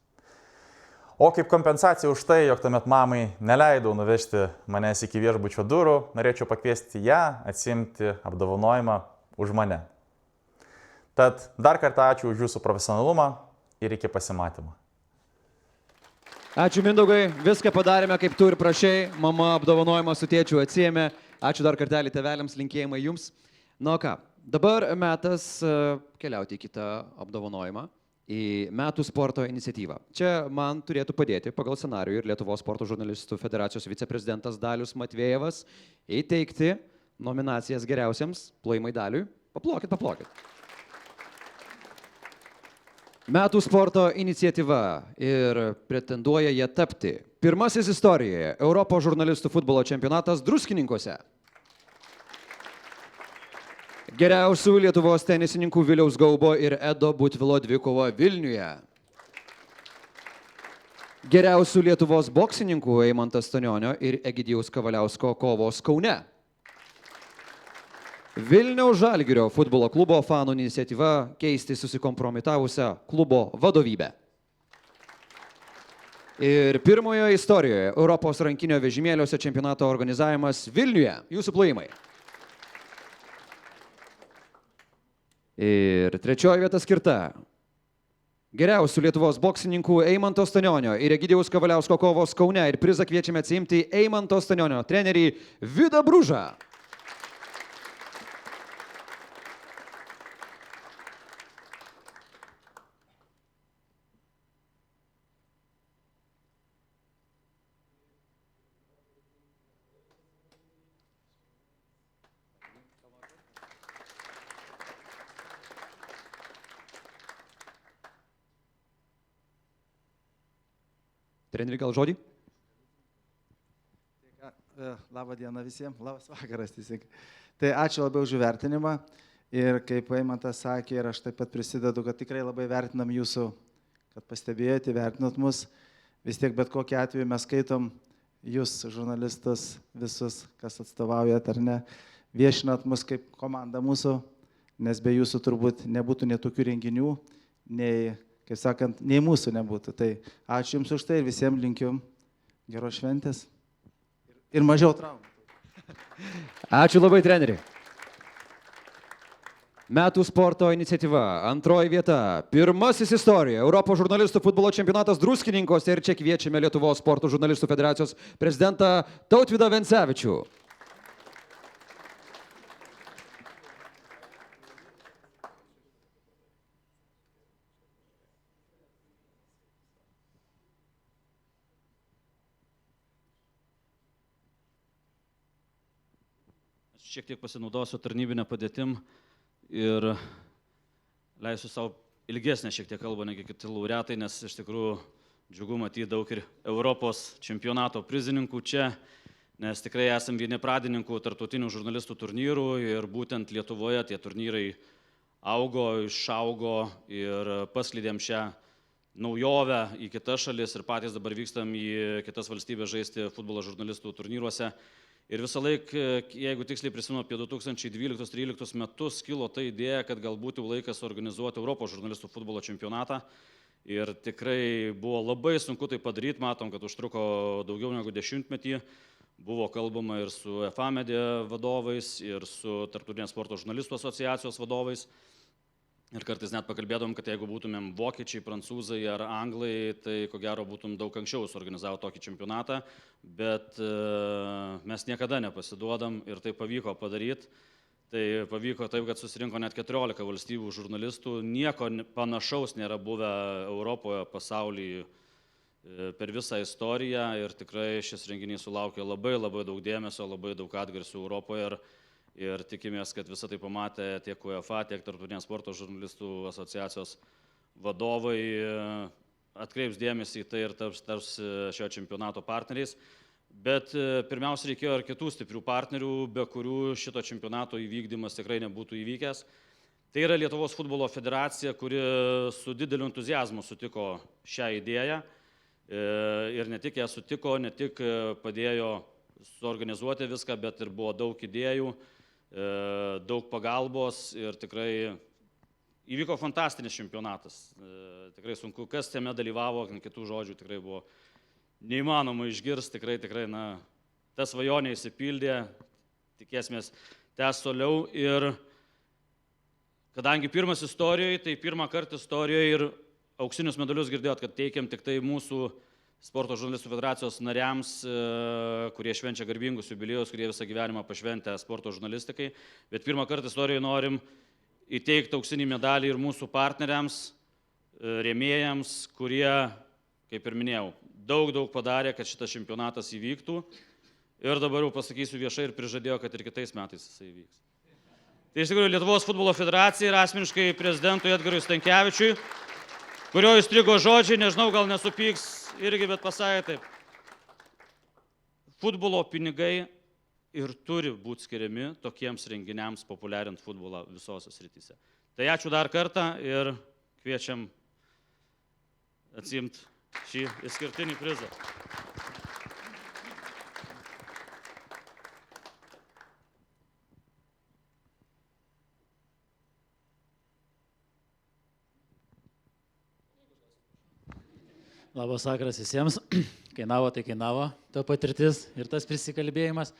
O kaip kompensacija už tai, jog tuomet mamai neleidau nuvežti manęs iki viešbučio durų, norėčiau pakviesti ją atsiimti apdovanojimą už mane. Tad dar kartą ačiū už Jūsų profesionalumą ir iki pasimatymo. Ačiū Mindaugai, viską padarėme kaip tu ir prašei, mama apdovanojimą su tėčiu atsiėmė, ačiū dar kartelį tėveliams, linkėjimai Jums. Na ką, dabar metas keliauti į kitą apdovanojimą, į Metų sporto iniciatyvą. Čia man turėtų padėti pagal scenarijų ir Lietuvos sporto žurnalistų federacijos viceprezidentas Dalius Matvėjevas įteikti nominacijas geriausiems plojimai Daliui. Paplokit, paplokit. Metų sporto iniciatyva ir pretenduoja jie tapti pirmasis istorijoje Europos žurnalistų futbolo čempionatas Druskininkuose. Geriausių Lietuvos tenisininkų Viliaus Gaubo ir Edo Butvilo dvikova Vilniuje. Geriausių Lietuvos boksininkų Eimantas Stanionio ir Egidijaus Kavaliausko kovos Kaune. Vilniaus Žalgirio futbolo klubo fanų iniciatyva keisti susikompromitavusią klubo vadovybę. Ir pirmojo istorijoje Europos rankinio vežimėliuose čempionato organizavimas Vilniuje. Jūsų plojimai. Ir trečioji vieta skirta geriausių Lietuvos boksininkų Eimanto Stanionio ir Egidijaus Kavaliausko kovos Kaune. Ir prizą kviečiame atsiimti Eimanto Stanionio trenerį Vidą Bružą. Treneri, gal žodį? Labą dieną visiems, labas vakaras teisingai. Tai ačiū labai už įvertinimą ir kaip Eimantas sakė ir aš taip pat prisidedu, kad tikrai labai vertinam Jūsų, kad pastebėjote, vertinot mus. Vis tiek bet kokiu atveju mes skaitom Jūs, žurnalistus, visus, kas atstovaujat ar ne, viešinat mus kaip komanda mūsų, nes be Jūsų turbūt nebūtų nei tokių renginių, nei, kaip sakant, nei mūsų nebūtų. Tai ačiū Jums už tai ir visiems linkiu geros šventės ir mažiau traumų. Ačiū labai, treneri. Metų sporto iniciatyva. Antroji vieta. Pirmasis istorijoje Europos žurnalistų futbolo čempionatas Druskininkose ir čia kviečiame Lietuvos sporto žurnalistų federacijos prezidentą Tautvydą Vencevičių. Šiek tiek pasinaudosiu tarnybinę padėtim ir leisiu savo ilgesnė šiek tiek kalba negi kiti laureatai, nes iš tikrųjų džiugu matyti daug ir Europos čempionato prizininkų čia, nes tikrai esame vieni pradininkų tarptautinių žurnalistų turnyrų ir būtent Lietuvoje tie turnyrai augo, išaugo ir paslydėm šią naujovę į kitas šalis ir patys dabar vykstam į kitas valstybės žaisti futbolo žurnalistų turnyruose. Ir visą laiką, jeigu tiksliai prisimenu, apie 2012-2013 metus kilo ta idėja, kad galbūt jau laikas organizuoti Europos žurnalistų futbolo čempionatą. Ir tikrai buvo labai sunku tai padaryti, matom, kad užtruko daugiau negu 10 metį. Buvo kalbama ir su FA Media vadovais, ir su Tarptautinės sporto žurnalistų asociacijos vadovais. Ir kartais net pakalbėdom, kad jeigu būtumėm vokiečiai, prancūzai ar anglai, tai ko gero būtum daug anksčiau suorganizavo tokį čempionatą, bet mes niekada nepasiduodam ir tai pavyko padaryti. Tai pavyko taip, kad susirinko net 14 valstybių žurnalistų, nieko panašaus nėra buvę Europoje, pasaulyje per visą istoriją ir tikrai šis renginys sulaukė labai daug dėmesio, labai daug atgarsių Europoje. Ir tikimės, kad visą tai pamatė tiek UEFA, tiek Tarptautinės sporto žurnalistų asociacijos vadovai atkreips dėmesį į tai ir taps šio čempionato partneriais. Bet pirmiausia, reikėjo ir kitų stiprių partnerių, be kurių šito čempionato įvykdymas tikrai nebūtų įvykęs. Tai yra Lietuvos futbolo federacija, kuri su dideliu entuziazmu sutiko šią idėją. Ir ne tik ją sutiko, ne tik padėjo suorganizuoti viską, bet ir buvo daug idėjų, daug pagalbos ir tikrai įvyko fantastinis čempionatas. Tikrai sunku, kas jame dalyvavo, kitų žodžių tikrai buvo neįmanoma išgirsti, tikrai, ta svajonė įsipildė, tikėsimės tęs toliau. Ir kadangi pirmas istorijoje, tai pirmą kartą istorijoje ir auksinius medalius girdėjot, kad teikiam tik tai mūsų Sporto žurnalistų federacijos nariams, kurie švenčia garbingus jubiliejus, kurie visą gyvenimą pašventę sporto žurnalistikai. Bet pirmą kartą istorijoje norim įteikti auksinį medalį ir mūsų partneriams, rėmėjams, kurie, kaip ir minėjau, daug padarė, kad šitas čempionatas įvyktų. Ir dabar jau pasakysiu viešai ir prižadėjo, kad ir kitais metais jisai įvyks. Tai iš tikrųjų Lietuvos futbolo federacija ir asmeniškai prezidentui Edgarui Stankevičiui, kurio įstrigo žodžiai, nežinau, gal nesupyks irgi, bet pasakė taip. Futbolo pinigai ir turi būti skiriami tokiems renginiams populiarint futbolą visose srityse. Tai ačiū dar kartą ir kviečiam atsiimti šį išskirtinį prizą. Labas vakaras visiems. Kainavo, tai kainavo ta patirtis ir tas prisikalbėjimas.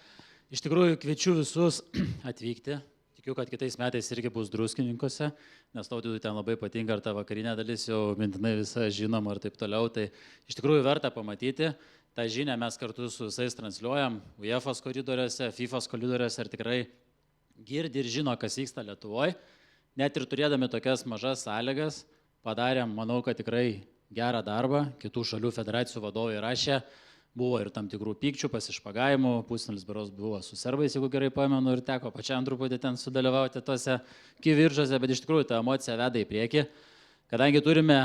Iš tikrųjų kviečiu visus atvykti. Tikiu, kad kitais metais irgi bus Druskininkuose, nes Tautvidui ten labai patinka ir ta vakarinė dalis jau mintinai visa žinoma ir taip toliau. Tai iš tikrųjų verta pamatyti. Ta žinia mes kartu su visais transliuojam UEFA koridoriuose, FIFA koridoriuose ir tikrai girdi ir žino, kas vyksta Lietuvoje. Net ir turėdami tokias mažas sąlygas padarėm, manau, kad tikrai gerą darbą, kitų šalių federacijų vadovai rašė, buvo ir tam tikrų pykčių, pasišpagavimų, pusnalis beros buvo su serbais, jeigu gerai pamenu, ir teko pačiam truputį ten sudalyvauti tose kivirčuose, bet iš tikrųjų ta emocija veda į priekį, kadangi turime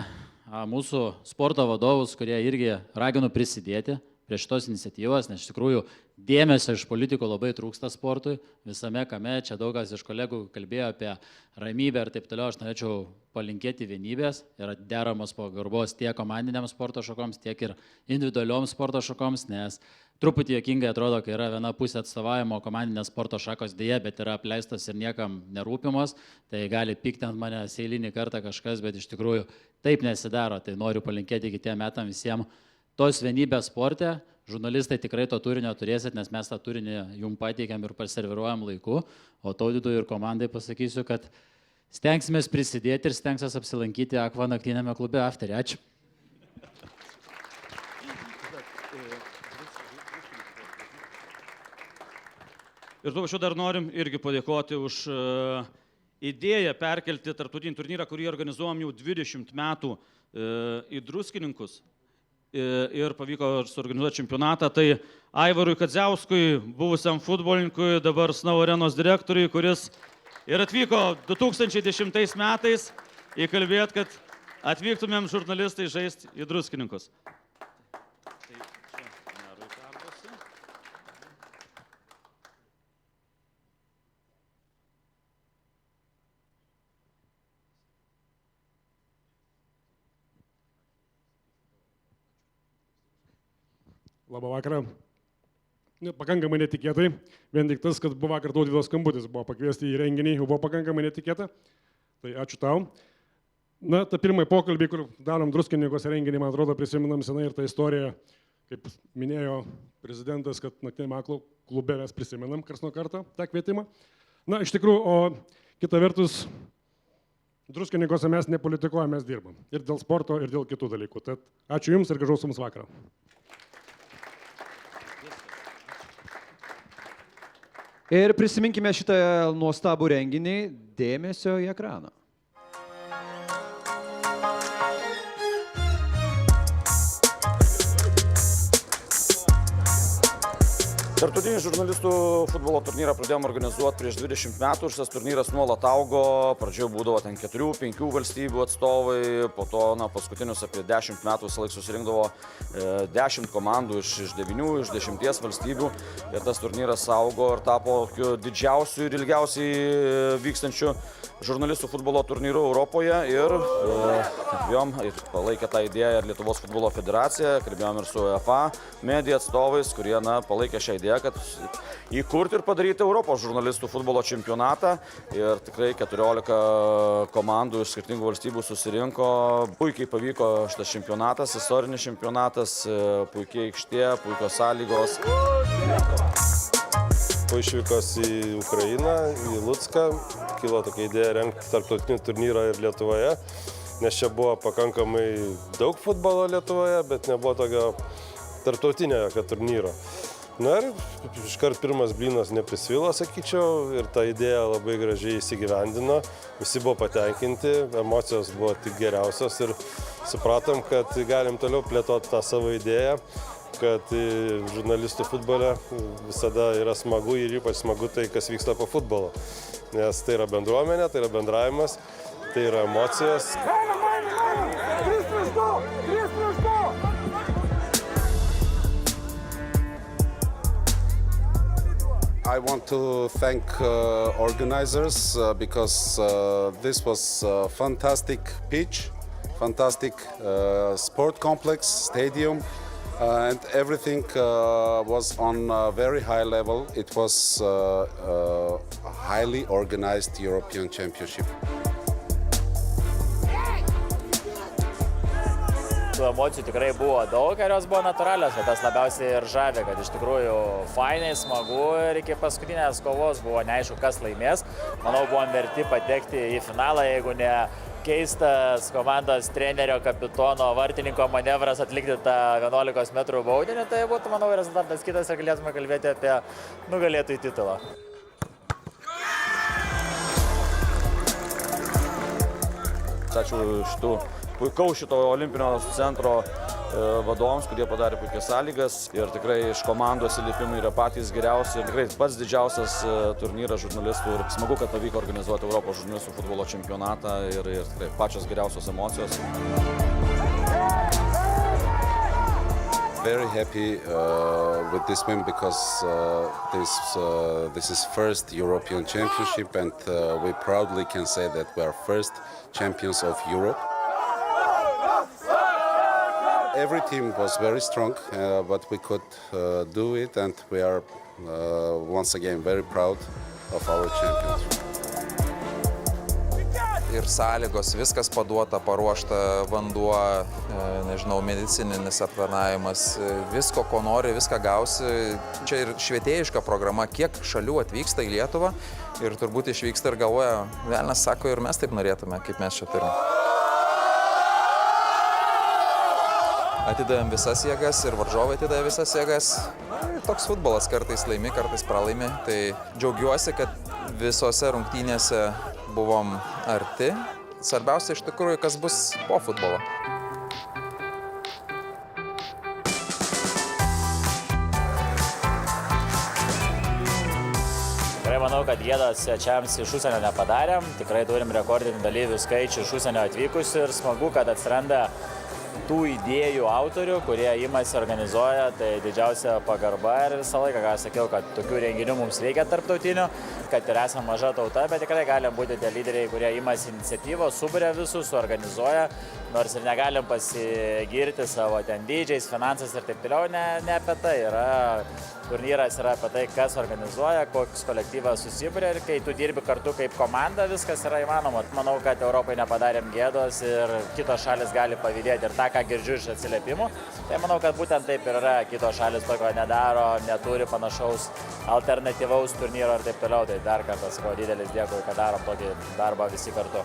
mūsų sporto vadovus, kurie irgi ragino prisidėti prie šitos iniciatyvos, nes iš tikrųjų dėmesio iš politikų labai trūksta sportui, visame kame, čia daug kas iš kolegų kalbėjo apie ramybę ir taip toliau, aš norėčiau palinkėti vienybės ir deramos pagarbos tiek komandiniams sporto šakoms, tiek ir individualioms sporto šakoms, nes truputį juokingai atrodo, kai yra viena pusė atstovavimo komandinės sporto šakos dėja, bet yra apleistos ir niekam nerūpimos, tai gali pykti ant manęs eilinį kartą kažkas, bet iš tikrųjų taip nesidaro, tai noriu palinkėti kitiem metam visiems tos vienybės sporte. Žurnalistai tikrai to turinio turėsit, nes mes tą turinį jums pateikiam ir paserviruojam laiku, o Tautvydui ir komandai pasakysiu, kad stengsimės prisidėti ir stengsimės apsilankyti Aqua naktinėme klube Afterį. Ačiū. Ir tuo pačiu dar norim irgi padėkoti už idėją perkelti tarptautinį turnyrą, kurį organizuojam jau 20 metų į Druskininkus. Ir pavyko suorganizuoti čempionatą, tai Aivarui Kadziauskui, buvusiam futbolininkui, dabar Snow Arenos direktoriui, kuris ir atvyko 2010 metais įkalbėt, kad atvyktumėm žurnalistai žaisti į Druskininkus. Labą vakarą. Pakankamai netikėtai, vien tik tas, kad buvo vakar Tautvydo skambutis, buvo pakviesti į renginį, jau buvo pakankamai netikėta. Tai ačiū tau. Na, tą pirmąjį pokalbį, kur darom Druskininkose renginį, man atrodo, prisiminam senai ir tą istoriją, kaip minėjo prezidentas, kad naktiniame klube mes prisimenam kars nuo karto tą kvietimą. Na, iš tikrųjų, o kita vertus, Druskininkose mes nepolitikuojame, mes dirbam. Ir dėl sporto, ir dėl kitų dalykų. Tad ačiū Jums ir gražaus Jums vakarą. Ir prisiminkime šitą nuostabų renginį, dėmesio į ekraną. Tarptautinį žurnalistų futbolo turnyrą pradėjome organizuoti prieš 20 metų ir šis turnyras nuolat augo. Pradžioje būdavo ten 4-5 valstybių atstovai, po to paskutinius apie 10 metų visą laiką susirinkdavo 10 komandų iš 9, iš 10 valstybių. Ir tas turnyras augo ir tapo didžiausiu ir ilgiausiai vykstančiu žurnalistų futbolo turnyru Europoje. Ir kalbėjom, ir palaikė tą idėją ir Lietuvos futbolo federacija, kalbėjom ir su UEFA medija atstovais, kurie palaikė šią idėją, kad įkurti ir padaryti Europos žurnalistų futbolo čempionatą. Ir tikrai 14 komandų iš skirtingų valstybių susirinko. Puikiai pavyko šitas čempionatas, istorinis čempionatas, puikiai aikštė, puikios sąlygos. Po išvykos į Ukrainą, į Lucką, kilo tokia idėja rengti tarptautinį turnyrą ir Lietuvoje, nes čia buvo pakankamai daug futbolo Lietuvoje, bet nebuvo tokio tarptautinio turnyro. Na ir iškart pirmas blynas neprisvilo, sakyčiau, ir ta idėja labai gražiai įsigyvendino. Visi buvo patenkinti, emocijos buvo tik geriausios ir supratom, kad galim toliau plėtoti tą savo idėją, kad žurnalistų futbole visada yra smagu ir ypač smagu tai, kas vyksta po futbolo. Nes tai yra bendruomenė, tai yra bendravimas, tai yra emocijos. I want to thank organizers because this was a fantastic pitch, fantastic sport complex, stadium, and everything was on a very high level. It was a highly organized European Championship. Tų emocijų tikrai buvo daug ir jos buvo natūralios, bet tas labiausiai ir žavė, kad iš tikrųjų fainai, smagu ir iki paskutinės kovos buvo neaišku, kas laimės. Manau, buvom verti patekti į finalą, jeigu ne keistas komandos trenerio, kapitono, vartininko manevras atlikti tą 11 metrų baudinį, tai būtų, manau, rezultatas kitas ir galėtume kalbėti apie nugalėtojų titulą. Ačiū šitų puikaus šito olimpinio centro vadovams, kurie padarė puikias sąlygas ir tikrai iš komandos įlipimai yra patys geriausi ir tikrai pats didžiausias turnyras žurnalistų ir smagu, kad pavyko organizuoti Europos žurnalistų futbolo čempionatą ir tikrai pačios geriausios emocijos. Very happy with this win because this is first European Championship and we proudly can say that we are first champions of Europe. Every team was very strong, but we could do it, and we are once again very proud of our champions. Ir sąlygos, viskas paduota, paruošta, vanduo, nežinau, medicininis aptarnavimas, visko, ko nori, viską gausi. Čia ir švietėjiška programa, kiek šalių atvyksta į Lietuvą ir turbūt išvyksta ir galvoja, velnias sako, ir mes taip norėtume, kaip mes čia turime. Atidavėm visas jėgas ir varžovai atidavė visas jėgas. Toks futbolas, kartais laimi, kartais pralaimi. Tai džiaugiuosi, kad visose rungtynėse buvom arti. Svarbiausia iš tikrųjų, kas bus po futbolo. Gerai, manau, kad gėdos svečiams iš užsienio nepadarėm. Tikrai turim rekordinį dalyvių skaičių iš užsienio atvykusių ir smagu, kad atsiranda tų idėjų autorių, kurie imasi organizuoja, tai didžiausia pagarba ir visą laiką, ką sakiau, kad tokių renginių mums reikia tarptautinių, kad ir esame maža tauta, bet tikrai galim būti tie lyderiai, kurie imasi iniciatyvos, suburia visus, suorganizuoja, nors ir negalim pasigirti savo ten dydžiais, finansais ir taip toliau, ne apie tai yra. Turnyras yra apie tai, kas organizuoja, koks kolektyvas susiburia ir kai tu dirbi kartu kaip komanda, viskas yra įmanoma. Manau, kad Europai nepadarėm gėdos ir kitos šalis gali pavydėti ir tą, ką girdžiu iš atsiliepimų. Tai manau, kad būtent taip ir yra. Kitos šalis tokio nedaro, neturi panašaus alternatyvaus turnyro ir taip toliau. Tai dar kartą sakau, didelis dėkui, kad darom tokį darbą visi kartu.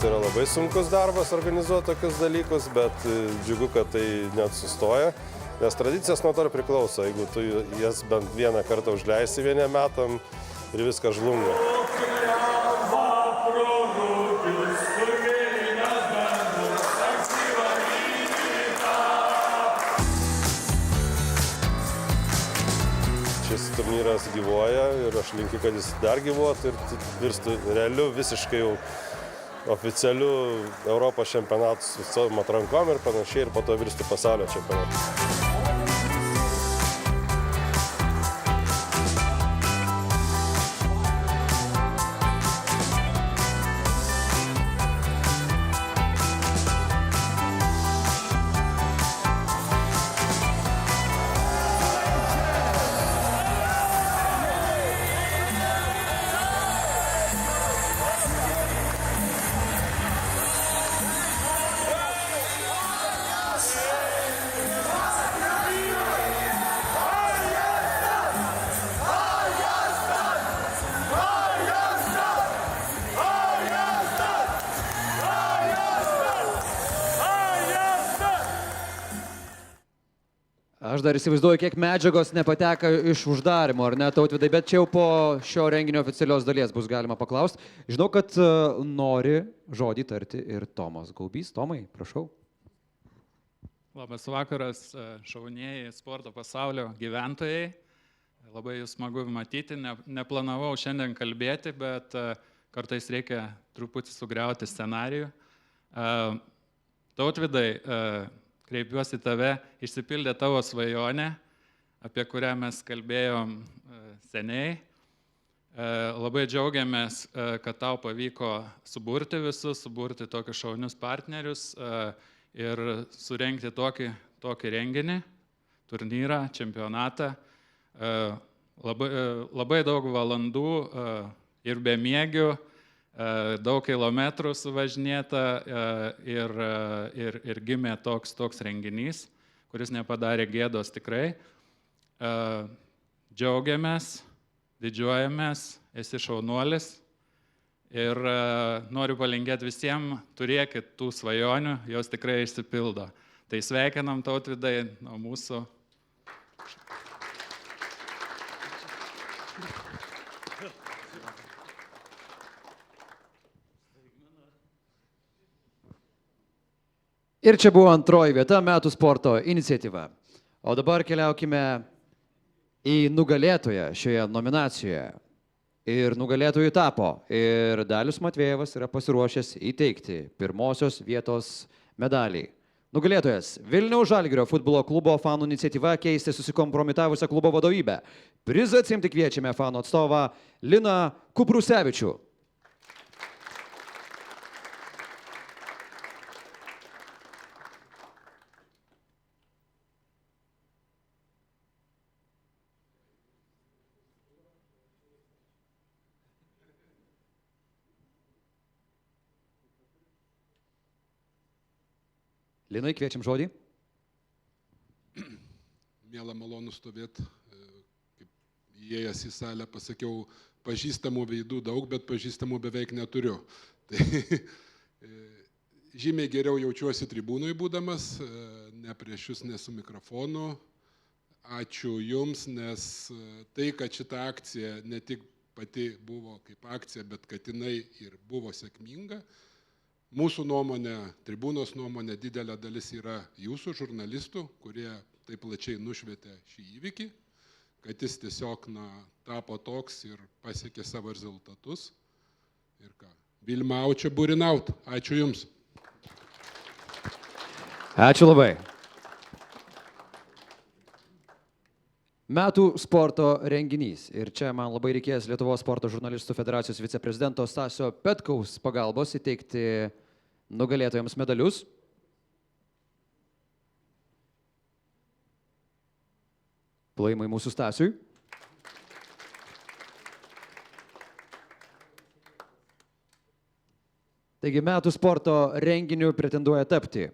Tai yra labai sunkus darbas organizuoti tokius dalykus, bet džiugu, kad tai net sustoja, nes tradicijas nuo to priklauso. Jeigu tu jas bent vieną kartą užleisi vieniem metam ir viskas žlunga. Šis turnyras gyvuoja ir aš linkiu, kad jis dar gyvuotų ir virstų realiu, visiškai jau oficialiu Europos čempionatų su savo atrankom ir panašiai, ir po to virstų pasaulio čempionatų. Aš dar įsivaizduoju, kiek medžiagos nepateka iš uždarimo, ar ne, Tautvydai, bet čia jau po šio renginio oficialios dalies bus galima paklausti. Žinau, kad nori žodį tarti ir Tomas Gaubys. Tomai, prašau. Labas vakaras, šaunieji sporto pasaulio gyventojai. Labai jūs smagu matyti. Neplanavau šiandien kalbėti, bet kartais reikia truputį sugriauti scenarijų. Tautvydai, kreipiuosi tave, išsipildė tavo svajonę, apie kurią mes kalbėjom seniai. Labai džiaugiamės, kad tau pavyko suburti visus, suburti tokius šaunius partnerius ir surengti tokį renginį, turnyrą, čempionatą. Labai daug valandų ir bemiegių, daug kilometrų suvažinėta ir gimė toks renginys, kuris nepadarė gėdos tikrai. Džiaugiamės, didžiuojamės, esi šaunuolis ir noriu palinkėti visiems, turėkit tų svajonių, jos tikrai išsipildo. Tai sveikinam Tautvydai nuo mūsų. Ir čia buvo antroji vieta metų sporto iniciatyva. O dabar keliaukime į nugalėtoją šioje nominacijoje. Ir nugalėtojų tapo. Ir Dalius Matvėjevas yra pasiruošęs įteikti pirmosios vietos medalį. Nugalėtojas Vilniaus Žalgirio futbolo klubo fanų iniciatyva keisti susikompromitavusią klubo vadovybę. Prizą atsiimti kviečiame fanų atstovą Liną Kuprusevičių. Linai, kviečiam žodį. Mėla, malonu stovėti. Kaip įėjęs į salę pasakiau, pažįstamų veidų daug, bet pažįstamų beveik neturiu. Tai žymiai geriau jaučiuosi tribūnui būdamas, ne prieš jūs, ne su mikrofonu. Ačiū Jums, nes tai, kad šita akcija ne tik pati buvo kaip akcija, bet kad jinai ir buvo sėkminga, mūsų nuomonė, tribūnos nuomonė, didelė dalis yra jūsų žurnalistų, kurie taip plačiai nušvietė šį įvykį, kad jis tiesiog tapo toks ir pasiekė savo rezultatus. Ir ką? Vilma Aučia Burinaut. Ačiū Jums. Ačiū labai. Metų sporto renginys. Ir čia man labai reikės Lietuvos sporto žurnalistų federacijos viceprezidento Stasio Petkaus pagalbos įteikti nugalėtojams medalius. Plojimai mūsų Stasiui. Taigi metų sporto renginiu pretenduoja tapti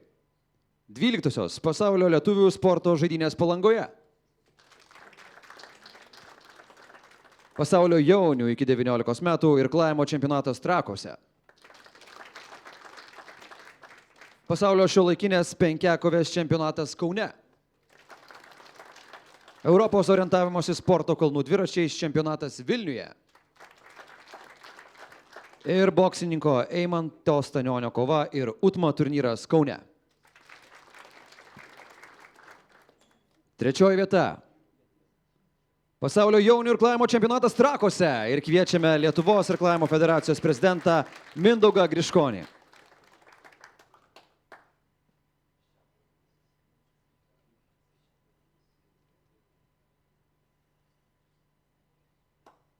12-osios pasaulio lietuvių sporto žaidynės Palangoje, pasaulio jaunių iki 19 metų irklavimo čempionatas Trakuose, pasaulio šiuolaikinės penkiakovės čempionatas Kaune, Europos orientavimosi sporto kalnų dviračiais čempionatas Vilniuje ir boksininko Eimanto Stanionio kova ir UTMA turnyras Kaune. Trečioji vieta. Pasaulio jaunių irklavimo čempionatas Trakuose ir kviečiame Lietuvos irklavimo federacijos prezidentą Mindaugą Griškonį.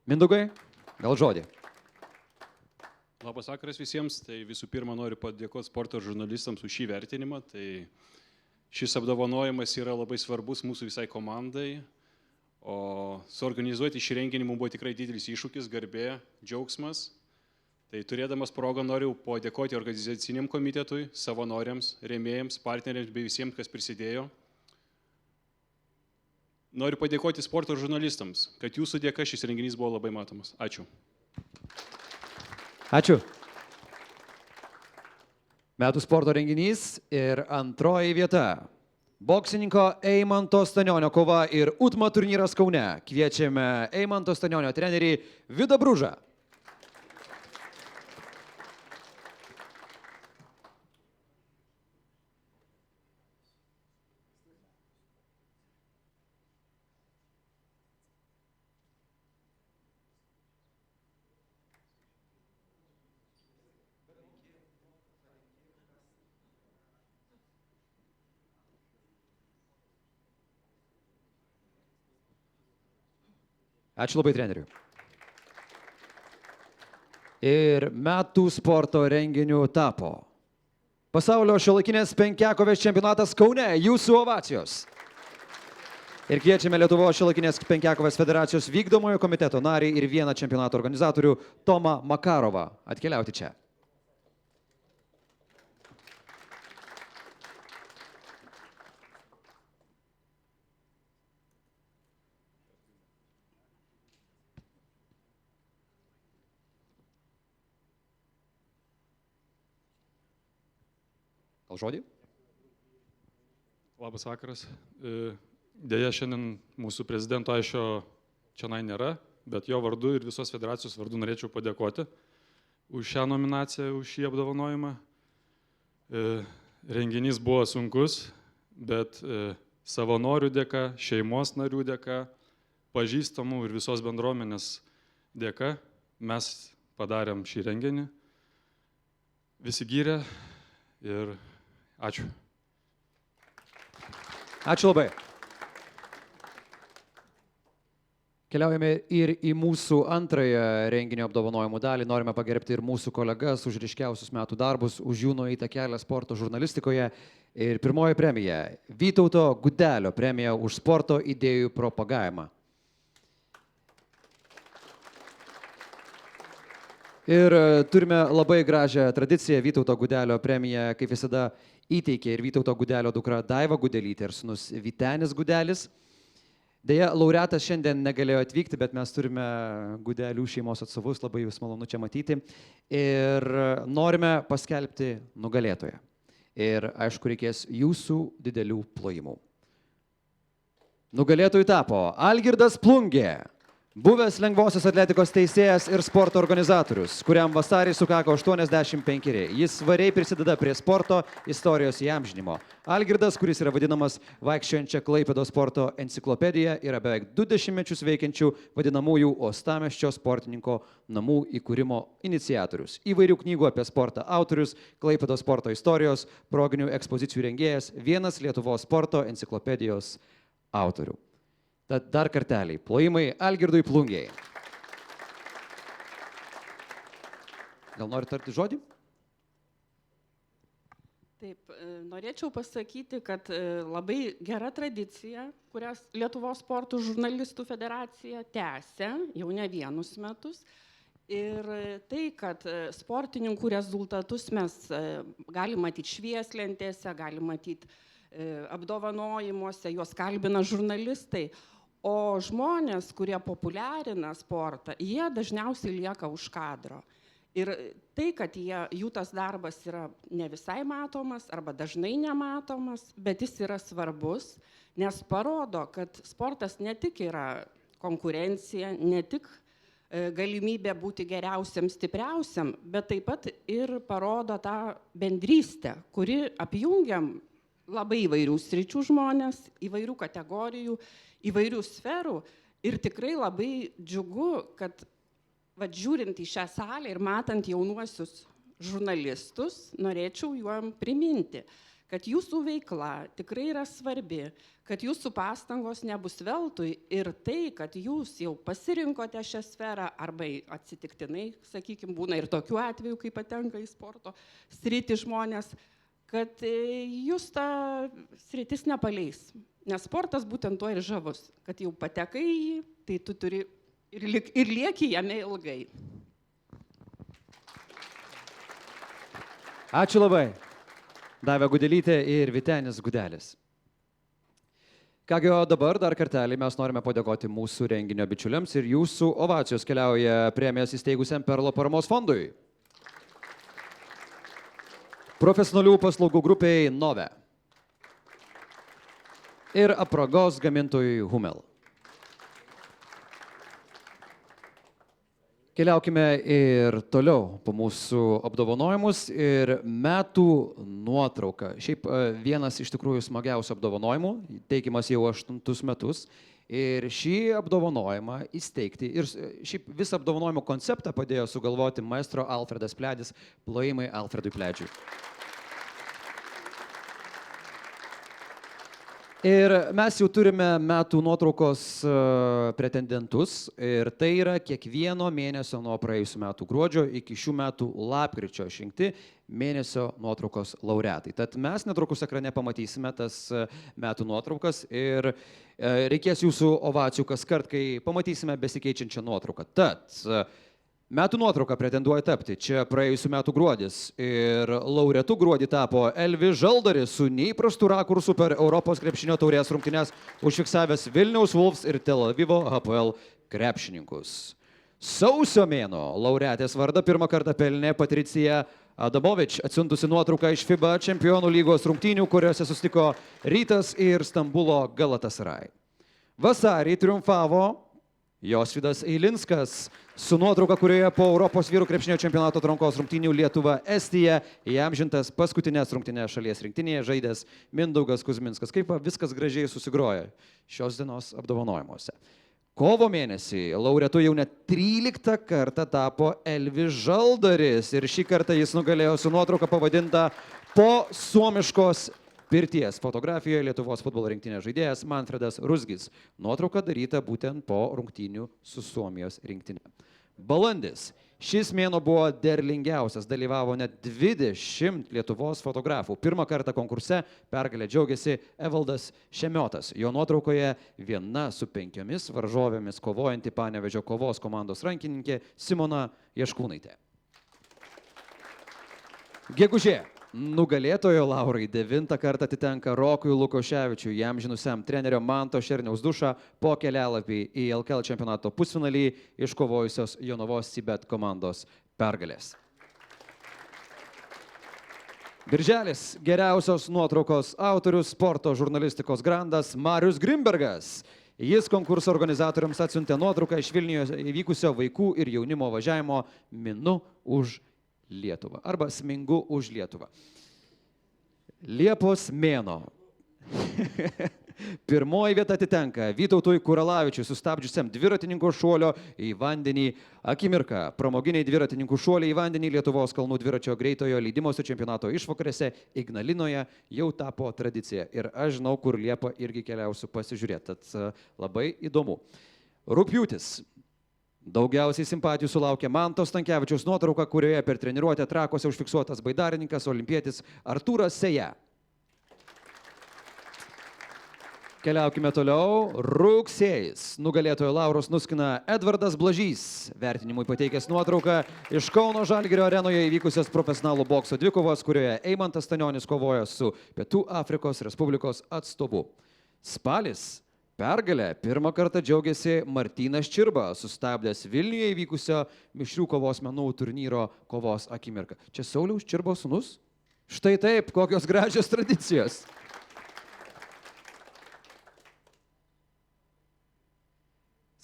Mindaugai, gal žodį. Labas vakaras visiems. Tai visų pirma noriu padėkoti sporto žurnalistams už šį vertinimą. Tai šis apdovanojimas yra labai svarbus mūsų visai komandai. O suorganizuoti šį renginį mums buvo tikrai didelis iššūkis, garbė, džiaugsmas. Tai turėdamas progą noriu padėkoti organizaciniam komitetui, savanoriams, rėmėjams, partneriams bei visiems, kas prisidėjo. Noriu padėkoti sporto žurnalistams, kad jūsų dėka šis renginys buvo labai matomas. Ačiū. Ačiū. Metų sporto renginys ir antroji vieta. Boksininko Eimanto Stanionio kova ir UTMA turnyras Kaune. Kviečiame Eimanto Stanionio trenerį Vidą Bružą. Ačiū labai treneriui. Ir metų sporto renginiu tapo pasaulio šiuolaikinės penkiakovės čempionatas Kaune. Jūsų ovacijos. Ir kviečiame Lietuvos šiuolaikinės penkiakovės federacijos vykdomojo komiteto narį ir vieną čempionato organizatorių Tomą Makarovą atkeliauti čia. Gal žodį? Labas vakaras. Deja, šiandien mūsų prezidento Aišio čionai nėra, bet jo vardu ir visos federacijos vardu norėčiau padėkoti už šią nominaciją, už šį apdovanojimą. Renginys buvo sunkus, bet savanorių dėka, šeimos narių dėka, pažįstamų ir visos bendruomenės dėka mes padarėm šį renginį. Visi gyrė ir ačiū. Ačiū labai. Keliaujame ir į mūsų antrąją renginio apdovanojimų dalį. Norime pagerbti ir mūsų kolegas už ryškiausius metų darbus, už jų nueitą kelią sporto žurnalistikoje. Ir pirmoji premija – Vytauto Gudelio premija už sporto idėjų propagavimą. Ir turime labai gražią tradiciją. Vytauto Gudelio premiją, kaip visada, įteikė ir Vytauto Gudelio dukra Daiva Gudelytė ir sūnus Vytenis Gudelis. Deja, laureatas šiandien negalėjo atvykti, bet mes turime Gudelių šeimos atstovus, labai jūs malonu čia matyti. Ir norime paskelbti nugalėtoją. Ir aišku, reikės jūsų didelių plojimų. Nugalėtojų tapo Algirdas Plungė, Buvęs lengvosios atletikos teisėjas ir sporto organizatorius, kuriam vasarį sukako 85. Jis svariai prisideda prie sporto istorijos įamžinimo. Algirdas, kuris yra vadinamas vaikščiojančia Klaipėdos sporto enciklopedija, yra beveik 20 mečius veikiančių vadinamųjų uostamiesčio sportininko namų įkūrimo iniciatorius. Įvairių knygų apie sportą autorius, Klaipėdos sporto istorijos, proginių ekspozicijų rengėjas, vienas Lietuvos sporto enciklopedijos autorių. Tad dar kartelį, plojimai Algirdui Plungiai. Gal nori tarti žodį? Taip, norėčiau pasakyti, kad labai gera tradicija, kurią Lietuvos sporto žurnalistų federacija tęsia jau ne vienus metus. Ir tai, kad sportininkų rezultatus mes galim matyti švieslentėse, galim matyti apdovanojimuose, juos kalbina žurnalistai. O žmonės, kurie populiarina sportą, jie dažniausiai lieka už kadro. Ir tai, kad jų tas darbas yra ne visai matomas arba dažnai nematomas, bet jis yra svarbus, nes parodo, kad sportas ne tik yra konkurencija, ne tik galimybė būti geriausiam, stipriausiam, bet taip pat ir parodo tą bendrystę, kuri apjungiam labai įvairių sričių žmonės, įvairių kategorijų, įvairių sferų. Ir tikrai labai džiugu, kad žiūrint į šią salę ir matant jaunuosius žurnalistus, norėčiau juom priminti, kad jūsų veikla tikrai yra svarbi, kad jūsų pastangos nebus veltui ir tai, kad jūs jau pasirinkote šią sferą arba atsitiktinai, sakykime, būna ir tokių atvejų, kai patenka į sporto sritį žmonės, kad jūs ta sritis nepaleis. Nes sportas būtent tuo ir žavus, kad jau patekai į jį, tai tu turi ir lieki jame ilgai. Ačiū labai. Davė Gudelytė ir Vytenis Gudelis. Kągi, o dabar dar kartelį mes norime padėkoti mūsų renginio bičiuliams ir jūsų ovacijos keliauja premijas įsteigusiam Perlo paramos fondui. Profesionalių paslaugų grupiai Nove ir aprangos gamintojui Hummel. Keliaukime ir toliau po mūsų apdovanojimus ir metų nuotrauka. Šiaip vienas iš tikrųjų smagiausių apdovanojimų, teikiamas jau 8 metus. Ir šį apdovanojimą įsteigti ir šiaip visą apdovanojimo konceptą padėjo sugalvoti maestro Alfredas Pledis. Plojimai Alfredui Pledžiui. Ir mes jau turime metų nuotraukos pretendentus ir tai yra kiekvieno mėnesio nuo praėjusių metų gruodžio iki šių metų lapkričio išrinkti mėnesio nuotraukos laureatai. Tad mes netrukus ekrane pamatysime tas metų nuotraukas ir reikės jūsų ovacijų kas kart, kai pamatysime besikeičiančią nuotrauką. Tad metų nuotrauka pretenduoja tapti čia praėjusių metų gruodis ir laureatu gruodį tapo Elvis Žaldaris su neįprastu rakursu per Europos krepšinio taurės rungtynes užfiksavęs Vilniaus Wolves ir Tel Avivo HPL krepšininkus. Sausio mėnuo laureatės vardą pirmą kartą pelnė Patricija Adamovič, atsiuntusi nuotrauką iš FIBA čempionų lygos rungtynių, kuriuose susitiko Rytas ir Stambulo Galatasaray. Vasarį triumfavo Josvydas Eilinskas su nuotrauka, kurioje po Europos vyrų krepšinio čempionato atrankos rungtynių Lietuva-Estija įamžintas paskutinės rungtynės šalies rinktinėje žaidęs Mindaugas Kuzminskas. Kaip viskas gražiai susigroja šios dienos apdovanojimuose. Kovo mėnesį laureatu jau net 13 kartą tapo Elvis Žaldaris ir šį kartą jis nugalėjo su nuotrauka pavadinta Po suomiškos pirties. Fotografijoje Lietuvos futbolo rinktinės žaidėjas Manfredas Ruzgis. Nuotrauka daryta būtent po rungtynių su Suomijos rinktinė. Balandis. Šis mėnuo buvo derlingiausias, dalyvavo net 20 Lietuvos fotografų. Pirmą kartą konkurse pergalę džiaugiasi Evaldas Šemiotas. Jo nuotraukoje viena su 5 varžovėmis kovojanti Panevėžio kovos komandos rankininkė Simona Jaškūnaitė. Gegužė. Nugalėtojo laurai 9 kartą atitenka Rokui Lukoševičiui, įamžinusiam trenerio Manto Šerniaus dušą po kelialapį į LKL čempionato pusfinalį iškovojusios Jonavos Cibet komandos pergalės. Birželis. Geriausios nuotraukos autorius sporto žurnalistikos grandas Marius Grimbergas. Jis konkurso organizatoriams atsiuntė nuotrauką iš Vilniuje įvykusio vaikų ir jaunimo važiavimo Minu už Lietuvą arba Smingu už Lietuvą. Liepos mėnuo. Pirmoji vieta atitenka Vytautui Kuralavičiui, sustabdžiusiam dviratininko šuolio į vandenį akimirką. Pramoginiai dviratininkų šuoliai į vandenį Lietuvos kalnų dviračio greitojo leidimosi čempionato išvakarėse Ignalinoje jau tapo tradicija. Ir aš žinau, kur Liepą irgi keliausiu pasižiūrėti. Tad labai įdomu. Rugpjūtis. Daugiausiai simpatijų sulaukė Manto Stankevičiaus nuotrauka, kurioje per treniruotę Trakuose užfiksuotas baidarininkas, olimpietis Artūras Seja. Keliaukime toliau. Rugsėjis. Nugalėtojo laurus nuskina Edvardas Blažys. Vertinimui pateikęs nuotrauką iš Kauno Žalgirio arenoje įvykusios profesionalų bokso dvikovos, kurioje Eimantas Stanionis kovojo su Pietų Afrikos Respublikos atstovu. Spalis. Pergalę pirmą kartą džiaugiasi Martynas Čirba, sustabdęs Vilniuje įvykusio mišrių kovos menų turnyro kovos akimirką. Čia Sauliaus Čirbos sūnus? Štai taip, kokios gražios tradicijos.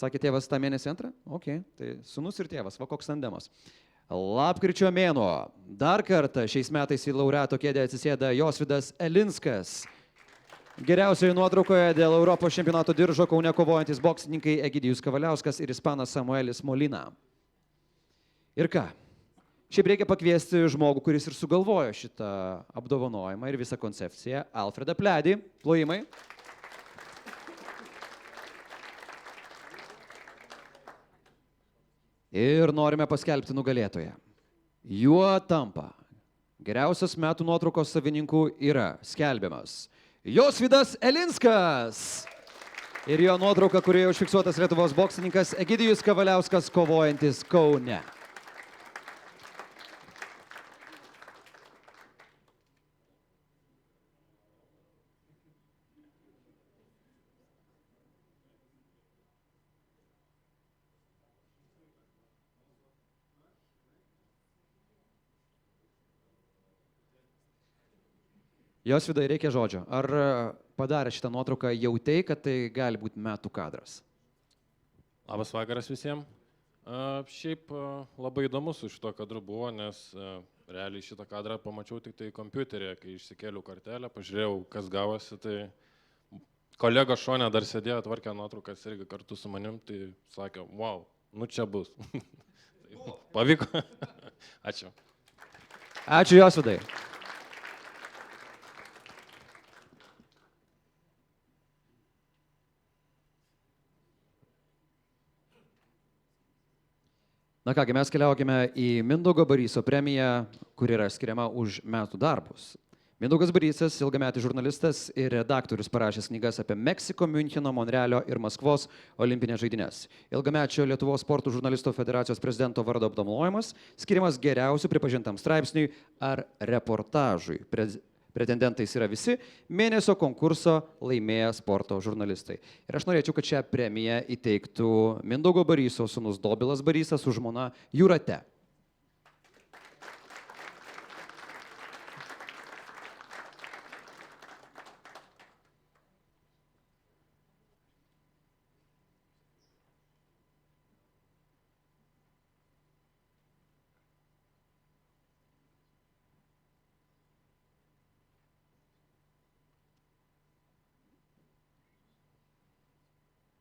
Sakė tėvas tą mėnesį antrą? Ok, tai sūnus ir tėvas, va koks tandemas. Lapkričio mėnuo. Dar kartą šiais metais į laureato kėdę atsisėda Josvydas Elinskas. Geriausioje nuotraukoje dėl Europos čempionato diržo Kaune kovojantis boksininkai Egidijus Kavaliauskas ir ispanas Samuelis Molina. Ir ką? Šiaip reikia pakviesti žmogų, kuris ir sugalvojo šitą apdovanojimą ir visą koncepciją. Alfredą Pledį. Plojimai. Ir norime paskelbti nugalėtoją. Juo tampa geriausios metų nuotraukos savininkų yra skelbiamas Josvydas Elinskas. Ir jo nuotrauka, kurioje užfiksuotas Lietuvos boksininkas Egidijus Kavaliauskas kovojantis Kaune. Josvydai, reikia žodžio. Ar padarė šitą nuotrauką jautei, kad tai gali būti metų kadras? Labas vakaras visiems. Šiaip labai įdomus su šito kadru buvo, nes realiai šitą kadrą pamačiau tik tai kompiuterėje, kai išsikėliau kartelę, pažiūrėjau, kas gavosi, tai kolega šone dar sėdėjo, tvarkė nuotraukas irgi kartu su manim, tai sakė, wow, nu čia bus. Pavyko. Ačiū. Ačiū Josvydai. Na kągi, mes keliaukime į Mindaugo Baryso premiją, kur yra skiriama už metų darbus. Mindaugas Barysas, ilgametis žurnalistas ir redaktorius, parašęs knygas apie Meksiko, Miuncheno, Monrealio ir Maskvos olimpinės žaidynės. Ilgamečio Lietuvos sporto žurnalistų federacijos prezidento vardo apdovanojimas skiriamas geriausių pripažintam straipsniui ar reportažui. Pretendentais yra visi mėnesio konkurso laimėję sporto žurnalistai. Ir aš norėčiau, kad šią premiją įteiktų Mindaugo Baryso sūnus Dobilas Barysas su žmona Jūrate.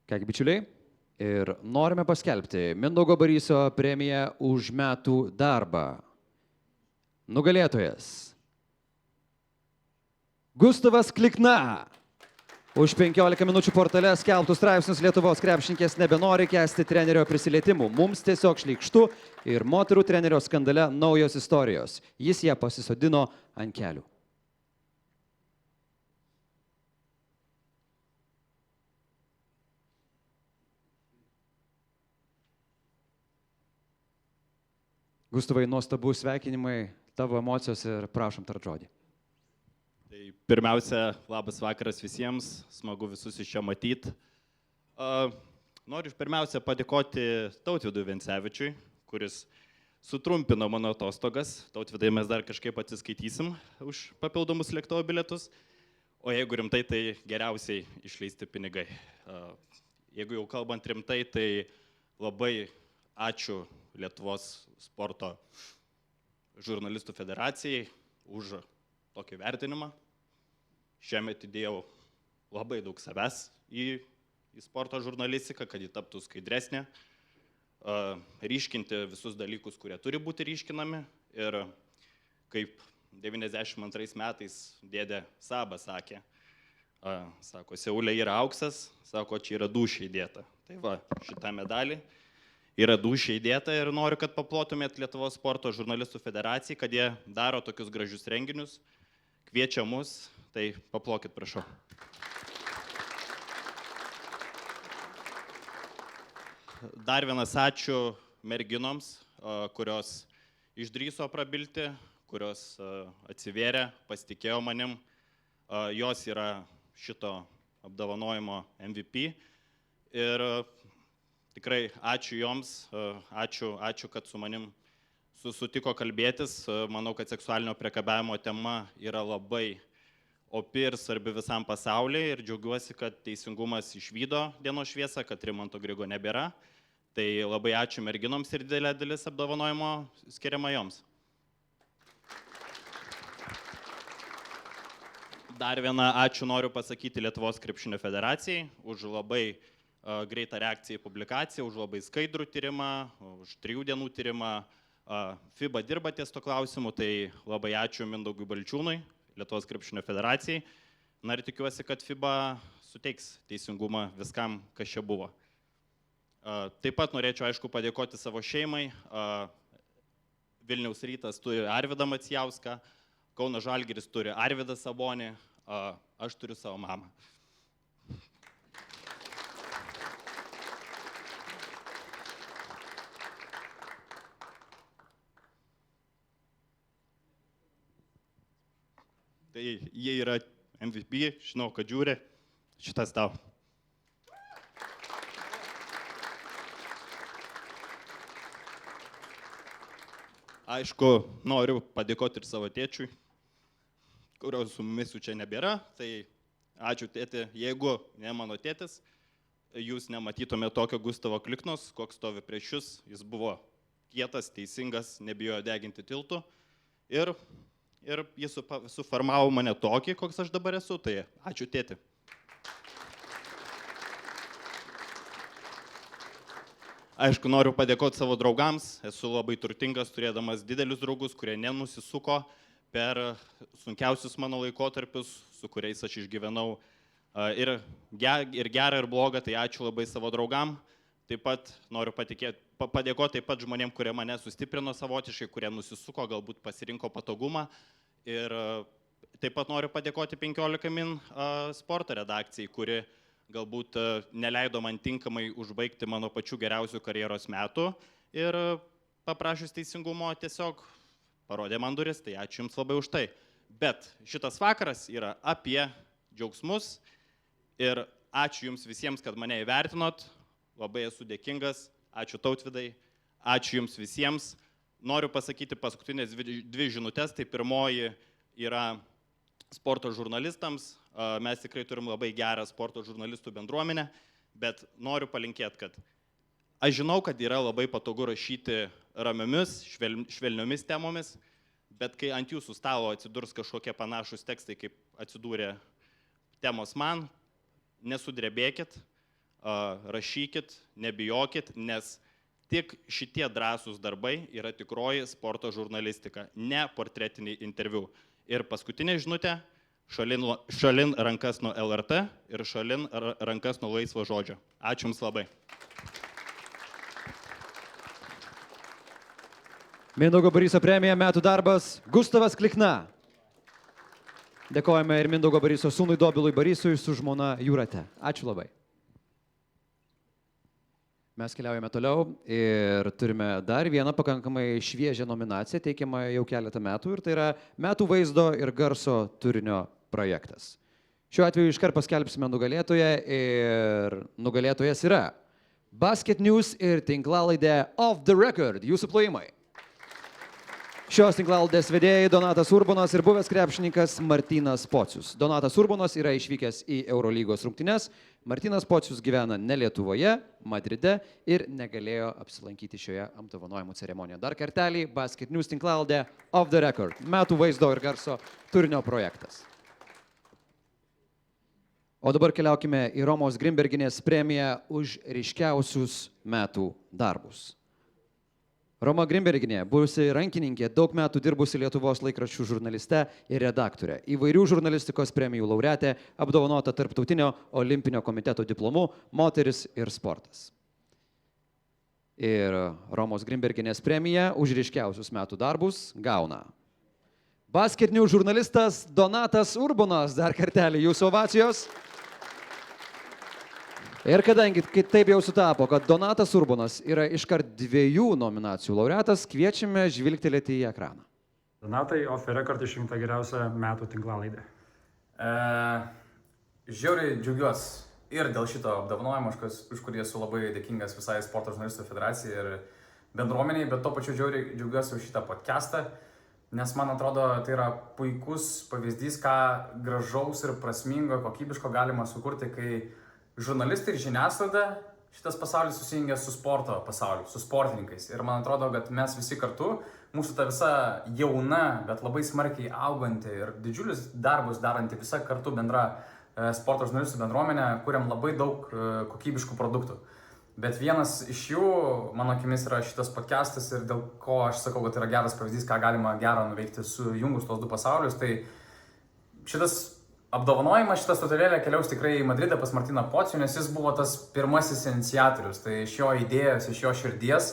Kągi bičiuliai, ir norime paskelbti Mindaugo Baryso premiją už metų darbą. Nugalėtojas Gustavas Klikna. Už 15 minučių portale skelbtus straipsnius Lietuvos krepšininkės nebenori kęsti trenerio prisilietimų. Mums tiesiog šlykštu ir moterų trenerio skandale naujos istorijos. Jis ją pasisodino ant kelių. Gustavai, nuostabus sveikinimai, tavo emocijos ir prašom tart žodį. Tai pirmiausia, labas vakaras visiems, smagu visus iš čia matyti. Noriu pirmiausia padėkoti Tautvydui Vencevičiui, kuris sutrumpino mano atostogas. Tautvydai, mes dar kažkaip atsiskaitysim už papildomus lėktuvo bilietus, o jeigu rimtai, tai geriausiai išleisti pinigai. jeigu jau kalbant rimtai, tai labai ačiū Lietuvos sporto žurnalistų federacijai už tokį vertinimą. Šiemet įdėjau labai daug savęs į sporto žurnalistiką, kad ji taptų skaidresnė, ryškinti visus dalykus, kurie turi būti ryškinami. Ir kaip 92 metais dėdė Saba sakė, sako, Seule yra auksas, sako, čia yra dūšia įdėta. Tai va, šitą medalį yra dūšia įdėta ir noriu, kad paplotumėt Lietuvos sporto žurnalistų federacijai, kad jie daro tokius gražius renginius, kviečia mus, tai paplokit, prašau. Dar vienas ačiū merginoms, kurios išdrįso prabilti, kurios atsivėrė, pasitikėjo manim. Jos yra šito apdovanojimo MVP. Ir tikrai ačiū joms, ačiū, kad su manim sutiko kalbėtis. Manau, kad seksualinio priekabiavimo tema yra labai opi ir svarbi visam pasauliui. Ir džiaugiuosi, kad teisingumas išvydo dienos šviesą, kad Rimanto Grigo nebėra. Tai labai ačiū merginoms ir didelė dalis apdovanojimo skiriama joms. Dar vieną ačiū noriu pasakyti Lietuvos krepšinio federacijai už labai greitą reakciją į publikaciją, už labai skaidrų tyrimą, už 3 dienų tyrimą. FIBA dirba ties to klausimu, tai labai ačiū Mindaugui Balčiūnui, Lietuvos krepšinio federacijai. Na ir tikiuosi, kad FIBA suteiks teisingumą viskam, kas čia buvo. Taip pat norėčiau, aišku, padėkoti savo šeimai. Vilniaus Rytas turi Arvydą Macijauską, Kauno Žalgiris turi Arvydą Sabonį, aš turiu savo mamą. Tai jie yra MVP, žinau, kad žiūri, šitas tau. Aišku, noriu padėkoti ir savo tėčiui, kurio su mumis jau čia nebėra. Tai ačiū tėti, jeigu ne mano tėtis, jūs nematytume tokio Gustavo Kliknos, koks stovi prieš jūs. Jis buvo kietas, teisingas, nebijojo deginti tiltų. Ir jis suformavo mane tokį, koks aš dabar esu. Tai ačiū tėti. Aišku, noriu padėkoti savo draugams. Esu labai turtingas, turėdamas didelius draugus, kurie nenusisuko per sunkiausius mano laikotarpius, su kuriais aš išgyvenau ir gerą, ir blogą. Tai ačiū labai savo draugam. Taip pat noriu padėkoti taip pat žmonėm, kurie mane sustiprino savotiškai, kurie nusisuko, galbūt pasirinko patogumą. Ir taip pat noriu padėkoti 15 min sporto redakcijai, kuri galbūt neleido man tinkamai užbaigti mano pačių geriausių karjeros metų ir paprašus teisingumo tiesiog parodė man duris, tai ačiū Jums labai už tai. Bet šitas vakaras yra apie džiaugsmus ir ačiū Jums visiems, kad mane įvertinot, labai esu dėkingas, ačiū Tautvydai, ačiū Jums visiems. Noriu pasakyti paskutinės 2 žinutės, tai pirmoji yra sporto žurnalistams. Mes tikrai turim labai gerą sporto žurnalistų bendruomenę, bet noriu palinkėti, kad aš žinau, kad yra labai patogu rašyti ramiomis, švelniomis temomis, bet kai ant jūsų stalo atsidurs kažkokie panašus tekstai, kaip atsidūrė temos man, nesudrebėkit, rašykit, nebijokit, nes tik šitie drąsūs darbai yra tikroji sporto žurnalistika, ne portretiniai interviu. Ir paskutinė žinutė. Šalin rankas nuo LRT ir šalin rankas nuo laisvo žodžio. Ačiū Jums labai. Mindaugo Baryso premija metų darbas Gustavas Klikna. Dėkojame ir Mindaugo Baryso sūnui Dobilui Barysui su žmona Jūrate. Ačiū labai. Mes keliaujame toliau ir turime dar vieną pakankamai šviežią nominaciją, teikiamą jau keletą metų, ir tai yra metų vaizdo ir garso turinio projektas. Šiuo atveju iškart paskelbsime nugalėtoją ir nugalėtojas yra Basket News ir tinklalaidė Off the Record. Jūsų plojimai. Šios tinklalaidės vedėjai Donatas Urbonas ir buvęs krepšininkas Martynas Pocius. Donatas Urbonas yra išvykęs į Eurolygos rungtynes, Martynas Pocius gyvena ne Lietuvoje, Madride ir negalėjo apsilankyti šioje apdovanojimų ceremonijoje. Dar kartelį Basket News tinklalaidė Off the Record. Metų vaizdo ir garso turinio projektas. O dabar keliaukime į Romos Grimbergienės premiją už ryškiausius metų darbus. Roma Grimbergienė, buvusi rankininkė, daug metų dirbusi Lietuvos laikraščių žurnaliste ir redaktorė. Įvairių žurnalistikos premijų laureatė, apdovanota Tarptautinio olimpinio komiteto diplomu Moteris ir sportas. Ir Romos Grimbergienės premiją už ryškiausius metų darbus gauna Basket News žurnalistas Donatas Urbonas. Dar kartelį jūsų ovacijos. Ir kadangi taip jau sutapo, kad Donatas Urbonas yra iškart 2 nominacijų laureatas, kviečiame žvilgtelėti į ekraną. Donatai, Off the Record išrinkta geriausia metų tinklalaidė. Žiauriai džiaugiuosi ir dėl šito apdovanojimo, už kurį esu labai dėkingas visai Sporto žurnalistų federacijai ir bendruomeniai, bet to pačiu žiauriai džiaugiuosi už šitą podcastą, nes man atrodo, tai yra puikus pavyzdys, ką gražaus ir prasmingo, kokybiško galima sukurti, kai žurnalistai ir žiniasklaida, šitas pasaulis susijungia su sporto pasauliu, su sportininkais. Ir man atrodo, kad mes visi kartu, mūsų ta visa jauna, bet labai smarkiai auganti ir didžiulis darbus daranti visa kartu bendra sporto žurnalistų bendruomenė, kuriam labai daug kokybiškų produktų. Bet vienas iš jų, mano akimis, yra šitas podcastas ir dėl ko aš sakau, kad yra geras pavyzdys, ką galima gero nuveikti sujungus tos 2 pasaulius. Tai šitas apdovanojimas, šitą statulėlę keliaus tikrai į Madridą pas Martyną Pocių, nes jis buvo tas pirmasis iniciatorius. Tai iš jo idėjos, iš jo širdies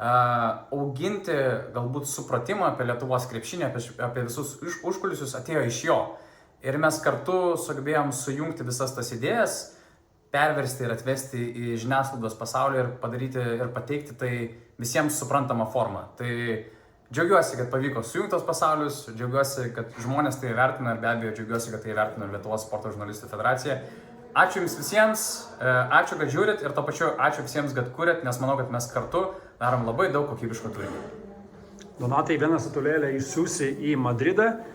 auginti galbūt supratimą apie Lietuvos krepšinį, apie visus užkulisius atėjo iš jo. Ir mes kartu sugebėjom sujungti visas tas idėjas, perversti ir atvesti į žiniasklaidos pasaulį ir padaryti ir pateikti tai visiems suprantamą formą. Tai džiaugiuosi, kad pavyko sujungti tos pasaulius, džiaugiuosi, kad žmonės tai vertina ir be abejo džiaugiuosi, kad tai vertina Lietuvos sporto žurnalistų federacija. Ačiū Jums visiems, ačiū, kad žiūrit ir to pačiu ačiū visiems, kad kuriat, nes manau, kad mes kartu darom labai daug kokybiško turinio. Donatai, vieną statulėlę išsiųsi į Madridą,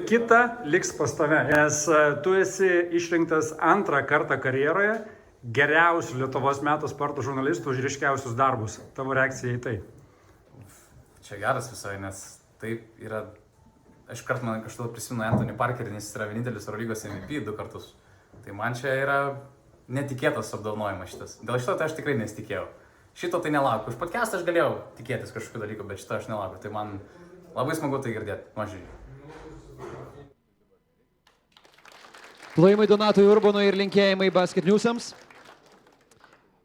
kita liks pas tave, nes tu esi išrinktas 2 kartą karjeroje geriausių Lietuvos metų sporto žurnalistų už ryškiausius darbus. Tavo reakcija į tai? Čia geras visai, nes taip yra, aš kart man kažkodėl prisimenu Anthony Parkerį, nes jis yra vienintelis Eurolygos MVP 2 kartus. Tai man čia yra netikėtas apdovanojimas šitas. Dėl šito tai aš tikrai nesitikėjau. Šito tai nelaukiu. Už podcastą aš galėjau tikėtis kažkokių dalykų, bet šito aš nelaukiu. Tai man labai smagu tai girdėti. Nuoširdžiai. Plojimai Donatui Urbonui ir linkėjimai Basket Newsams.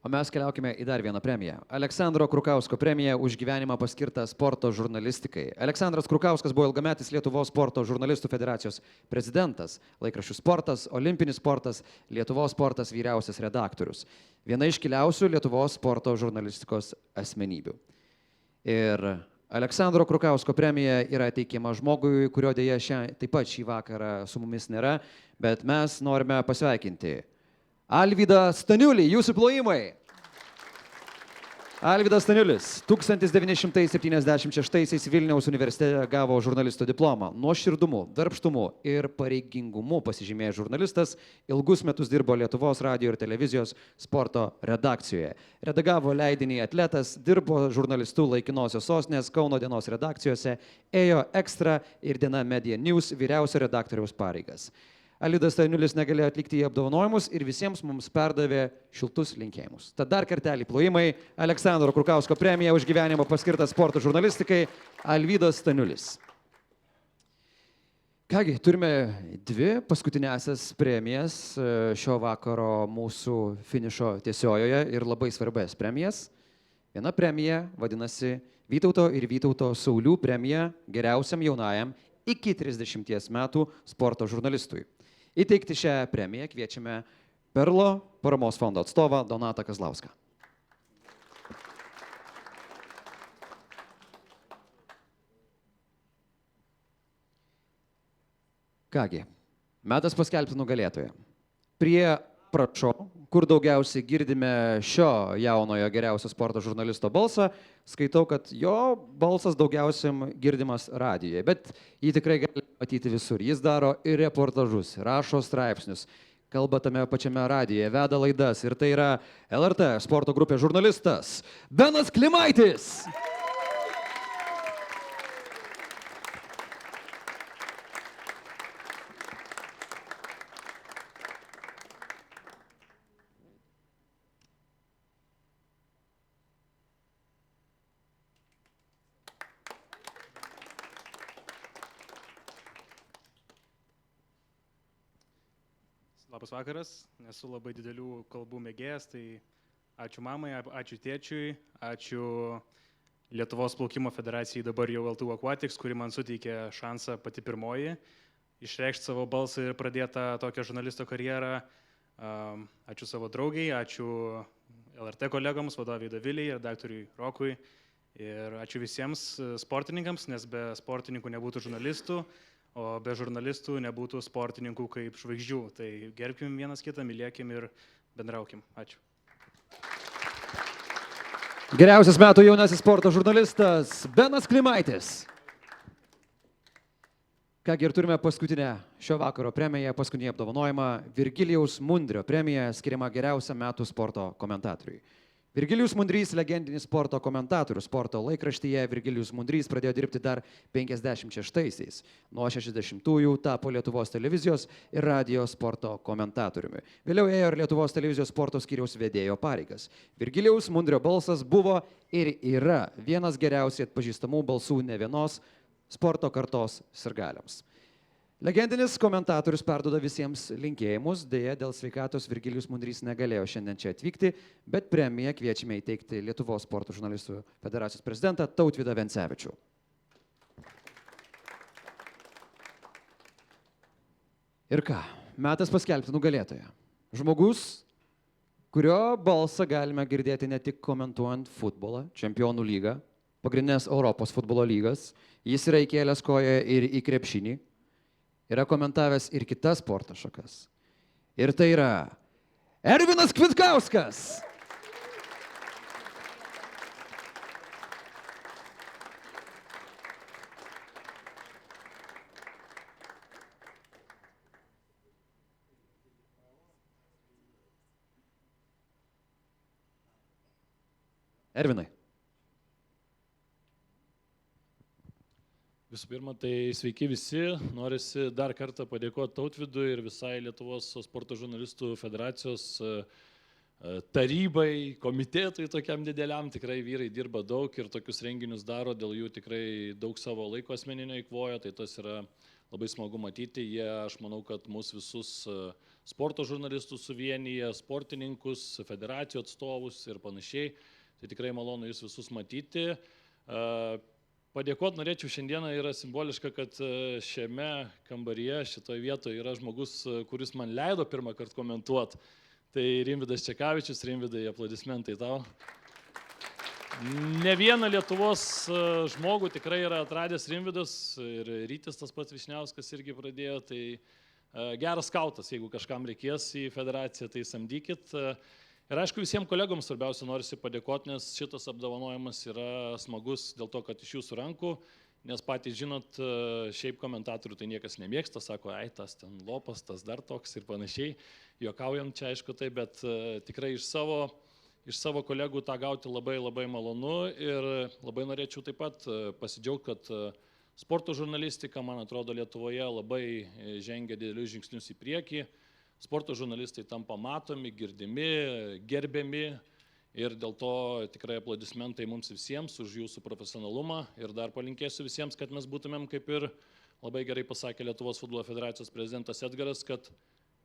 O mes keliaukime į dar vieną premiją. Aleksandro Krukausko premija už gyvenimą paskirtą sporto žurnalistikai. Aleksandras Krukauskas buvo ilgametis Lietuvos sporto žurnalistų federacijos prezidentas, laikraščių sportas, olimpinis sportas, Lietuvos sportas vyriausias redaktorius. Viena iškiliausių Lietuvos sporto žurnalistikos asmenybių. Ir Aleksandro Krukausko premija yra teikiama žmogui, kurio dėja taip pat šį vakarą su mumis nėra, bet mes norime pasveikinti Alvydą Staniulį, jūsų plojimai. Alvydas Staniulis 1976 Vilniaus universitete gavo žurnalisto diplomą. Nuoširdumu, darbštumu ir pareigingumu pasižymėjęs žurnalistas, ilgus metus dirbo Lietuvos radijo ir televizijos sporto redakcijoje. Redagavo leidinį Atletas, dirbo žurnalistu laikinosios sostinės Kauno dienos redakcijose, ėjo Ekstra ir Diena Media News vyriausio redaktoriaus pareigas. Alvydas Staniulis negalėjo atlikti į apdovanojimus ir visiems mums perdavė šiltus linkėjimus. Tad dar kartelį plojimai Aleksandro Krukausko premija už gyvenimą paskirtą sporto žurnalistikai Alvydas Staniulis. Kągi, turime 2 paskutinėsias premijas šio vakaro mūsų finišo tiesiojoje ir labai svarbias premijas. Viena premija vadinasi Vytauto ir Vytauto Saulių premija geriausiam jaunajam iki 30 metų sporto žurnalistui. Įteikti šią premiją kviečiame Perlo paramos fondo atstovą Donatą Kazlauską. Kągi, metas paskelbti nugalėtoją. Prie prašo, kur daugiausiai girdime šio jaunojo geriausio sporto žurnalisto balsą, skaitau, kad jo balsas daugiausiai girdimas radijoje, bet jį tikrai gali matyti visur. Jis daro ir reportažus, rašo straipsnius, kalba tame pačiame radijoje, veda laidas ir tai yra LRT sporto grupės žurnalistas Benas Klimaitis. Labas vakaras, nesu labai didelių kalbų mėgėjas, tai ačiū mamai, ačiū tėčiui, ačiū Lietuvos plaukimo federacijai, dabar jau LTU Aquatics, kuri man suteikė šansą pati pirmoji išreikšti savo balsą ir pradėtą tokią žurnalisto karjerą. Ačiū savo draugiai, ačiū LRT kolegoms, vadoviai Doviliai ir daktarui Rokui. Ir ačiū visiems sportininkams, nes be sportininkų nebūtų žurnalistų, o be žurnalistų nebūtų sportininkų kaip žvaigždžių. Tai gerbkim vienas kitą, mylėkim ir bendraukim. Ačiū. Geriausias metų jaunasis sporto žurnalistas Benas Klimaitis. Kągi ir turime paskutinę šio vakaro premiją, paskutinį apdovanojimą. Virgilijaus Mundrio premija skiriama geriausiam metų sporto komentatoriui. Virgilijus Mundrys, legendinis sporto komentatorius. Sporto laikraštyje Virgilijus Mundrys pradėjo dirbti dar 56-aisiais. Nuo 60-ųjų tapo Lietuvos televizijos ir radijo sporto komentatoriumi. Vėliau ėjo ir Lietuvos televizijos sporto skyriaus vedėjo pareigas. Virgilijaus Mundrio balsas buvo ir yra vienas geriausiai atpažįstamų balsų ne vienos sporto kartos sirgaliams. Legendinis komentatorius perduoda visiems linkėjimus, dėja dėl sveikatos Virgilijus Mundrys negalėjo šiandien čia atvykti, bet premiją kviečiame įteikti Lietuvos sporto žurnalistų federacijos prezidentą Tautvydą Vencevičių. Ir ką, metas paskelbti nugalėtoją. Žmogus, kurio balsą galime girdėti ne tik komentuojant futbolą, Čempionų lygą, pagrindinės Europos futbolo lygas, jis yra įkėlęs koją ir į krepšinį. Yra komentavęs ir kitas sporto šakas. Ir tai yra Ervinas Kvitkauskas. Ervinai. Visų pirma, tai sveiki visi. Norisi dar kartą padėkoti Tautvydui ir visai Lietuvos sporto žurnalistų federacijos tarybai, komitetui tokiam dideliam. Tikrai vyrai dirba daug ir tokius renginius daro, dėl jų tikrai daug savo laiko asmeninio įkvoja, tai tas yra labai smagu matyti. Jie, aš manau, kad mūsų visus sporto žurnalistus suvienyje, sportininkus, federacijų atstovus ir panašiai. Tai tikrai malonu jūs visus matyti. Padėkoti norėčiau, šiandieną yra simboliška, kad šiame kambaryje, šitoje vietoje yra žmogus, kuris man leido pirmą kartą komentuoti. Tai Rimvydas Čekavičius. Rimvydai, aplodismentai tau. Ne vieną Lietuvos žmogų tikrai yra atradęs Rimvydas ir Rytis tas pats Višniauskas irgi pradėjo. Tai geras skautas, jeigu kažkam reikės į federaciją, tai samdykit. Ir aišku, visiems kolegoms svarbiausia norisi padėkoti, nes šitas apdovanojimas yra smagus dėl to, kad iš jūsų rankų, nes patys žinot, šiaip komentatorių tai niekas nemėgsta, sako, ai, tas ten lopas, tas dar toks ir panašiai. Juokaujam čia, aišku, tai, bet tikrai iš savo kolegų tą gauti labai labai malonu ir labai norėčiau taip pat pasidžiaugti, kad sporto žurnalistika, man atrodo, Lietuvoje labai žengia didelius žingsnius į priekį. Sporto žurnalistai tampa matomi, girdimi, gerbiami ir dėl to tikrai aplodismentai mums visiems už jūsų profesionalumą ir dar palinkėsiu visiems, kad mes būtumėm, kaip ir labai gerai pasakė Lietuvos futbolo federacijos prezidentas Edgaras, kad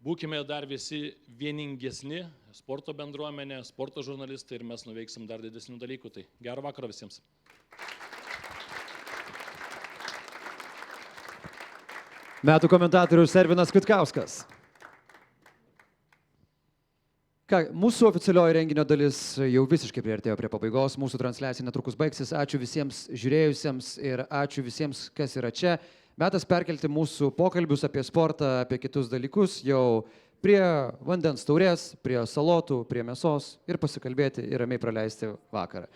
būkime dar visi vieningesni, sporto bendruomenė, sporto žurnalistai ir mes nuveiksim dar didesnių dalykų. Tai gerą vakarą visiems. Metų komentatorius Ervinas Kvitkauskas. Ką, mūsų oficialioji renginio dalis jau visiškai priartėjo prie pabaigos, mūsų transliacija netrukus baigsis. Ačiū visiems žiūrėjusiems ir ačiū visiems, kas yra čia. Metas perkelti mūsų pokalbius apie sportą, apie kitus dalykus jau prie vandens taurės, prie salotų, prie mėsos ir pasikalbėti ir ramiai praleisti vakarą.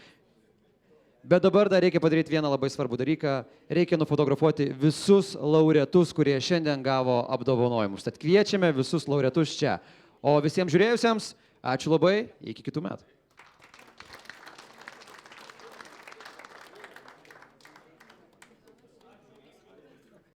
Bet dabar dar reikia padaryti vieną labai svarbų dalyką. Reikia nufotografuoti visus laureatus, kurie šiandien gavo apdovanojimus. Tad kviečiame visus laureatus čia. O visiems žiūrėjusiems, ačiū labai, iki kitų metų.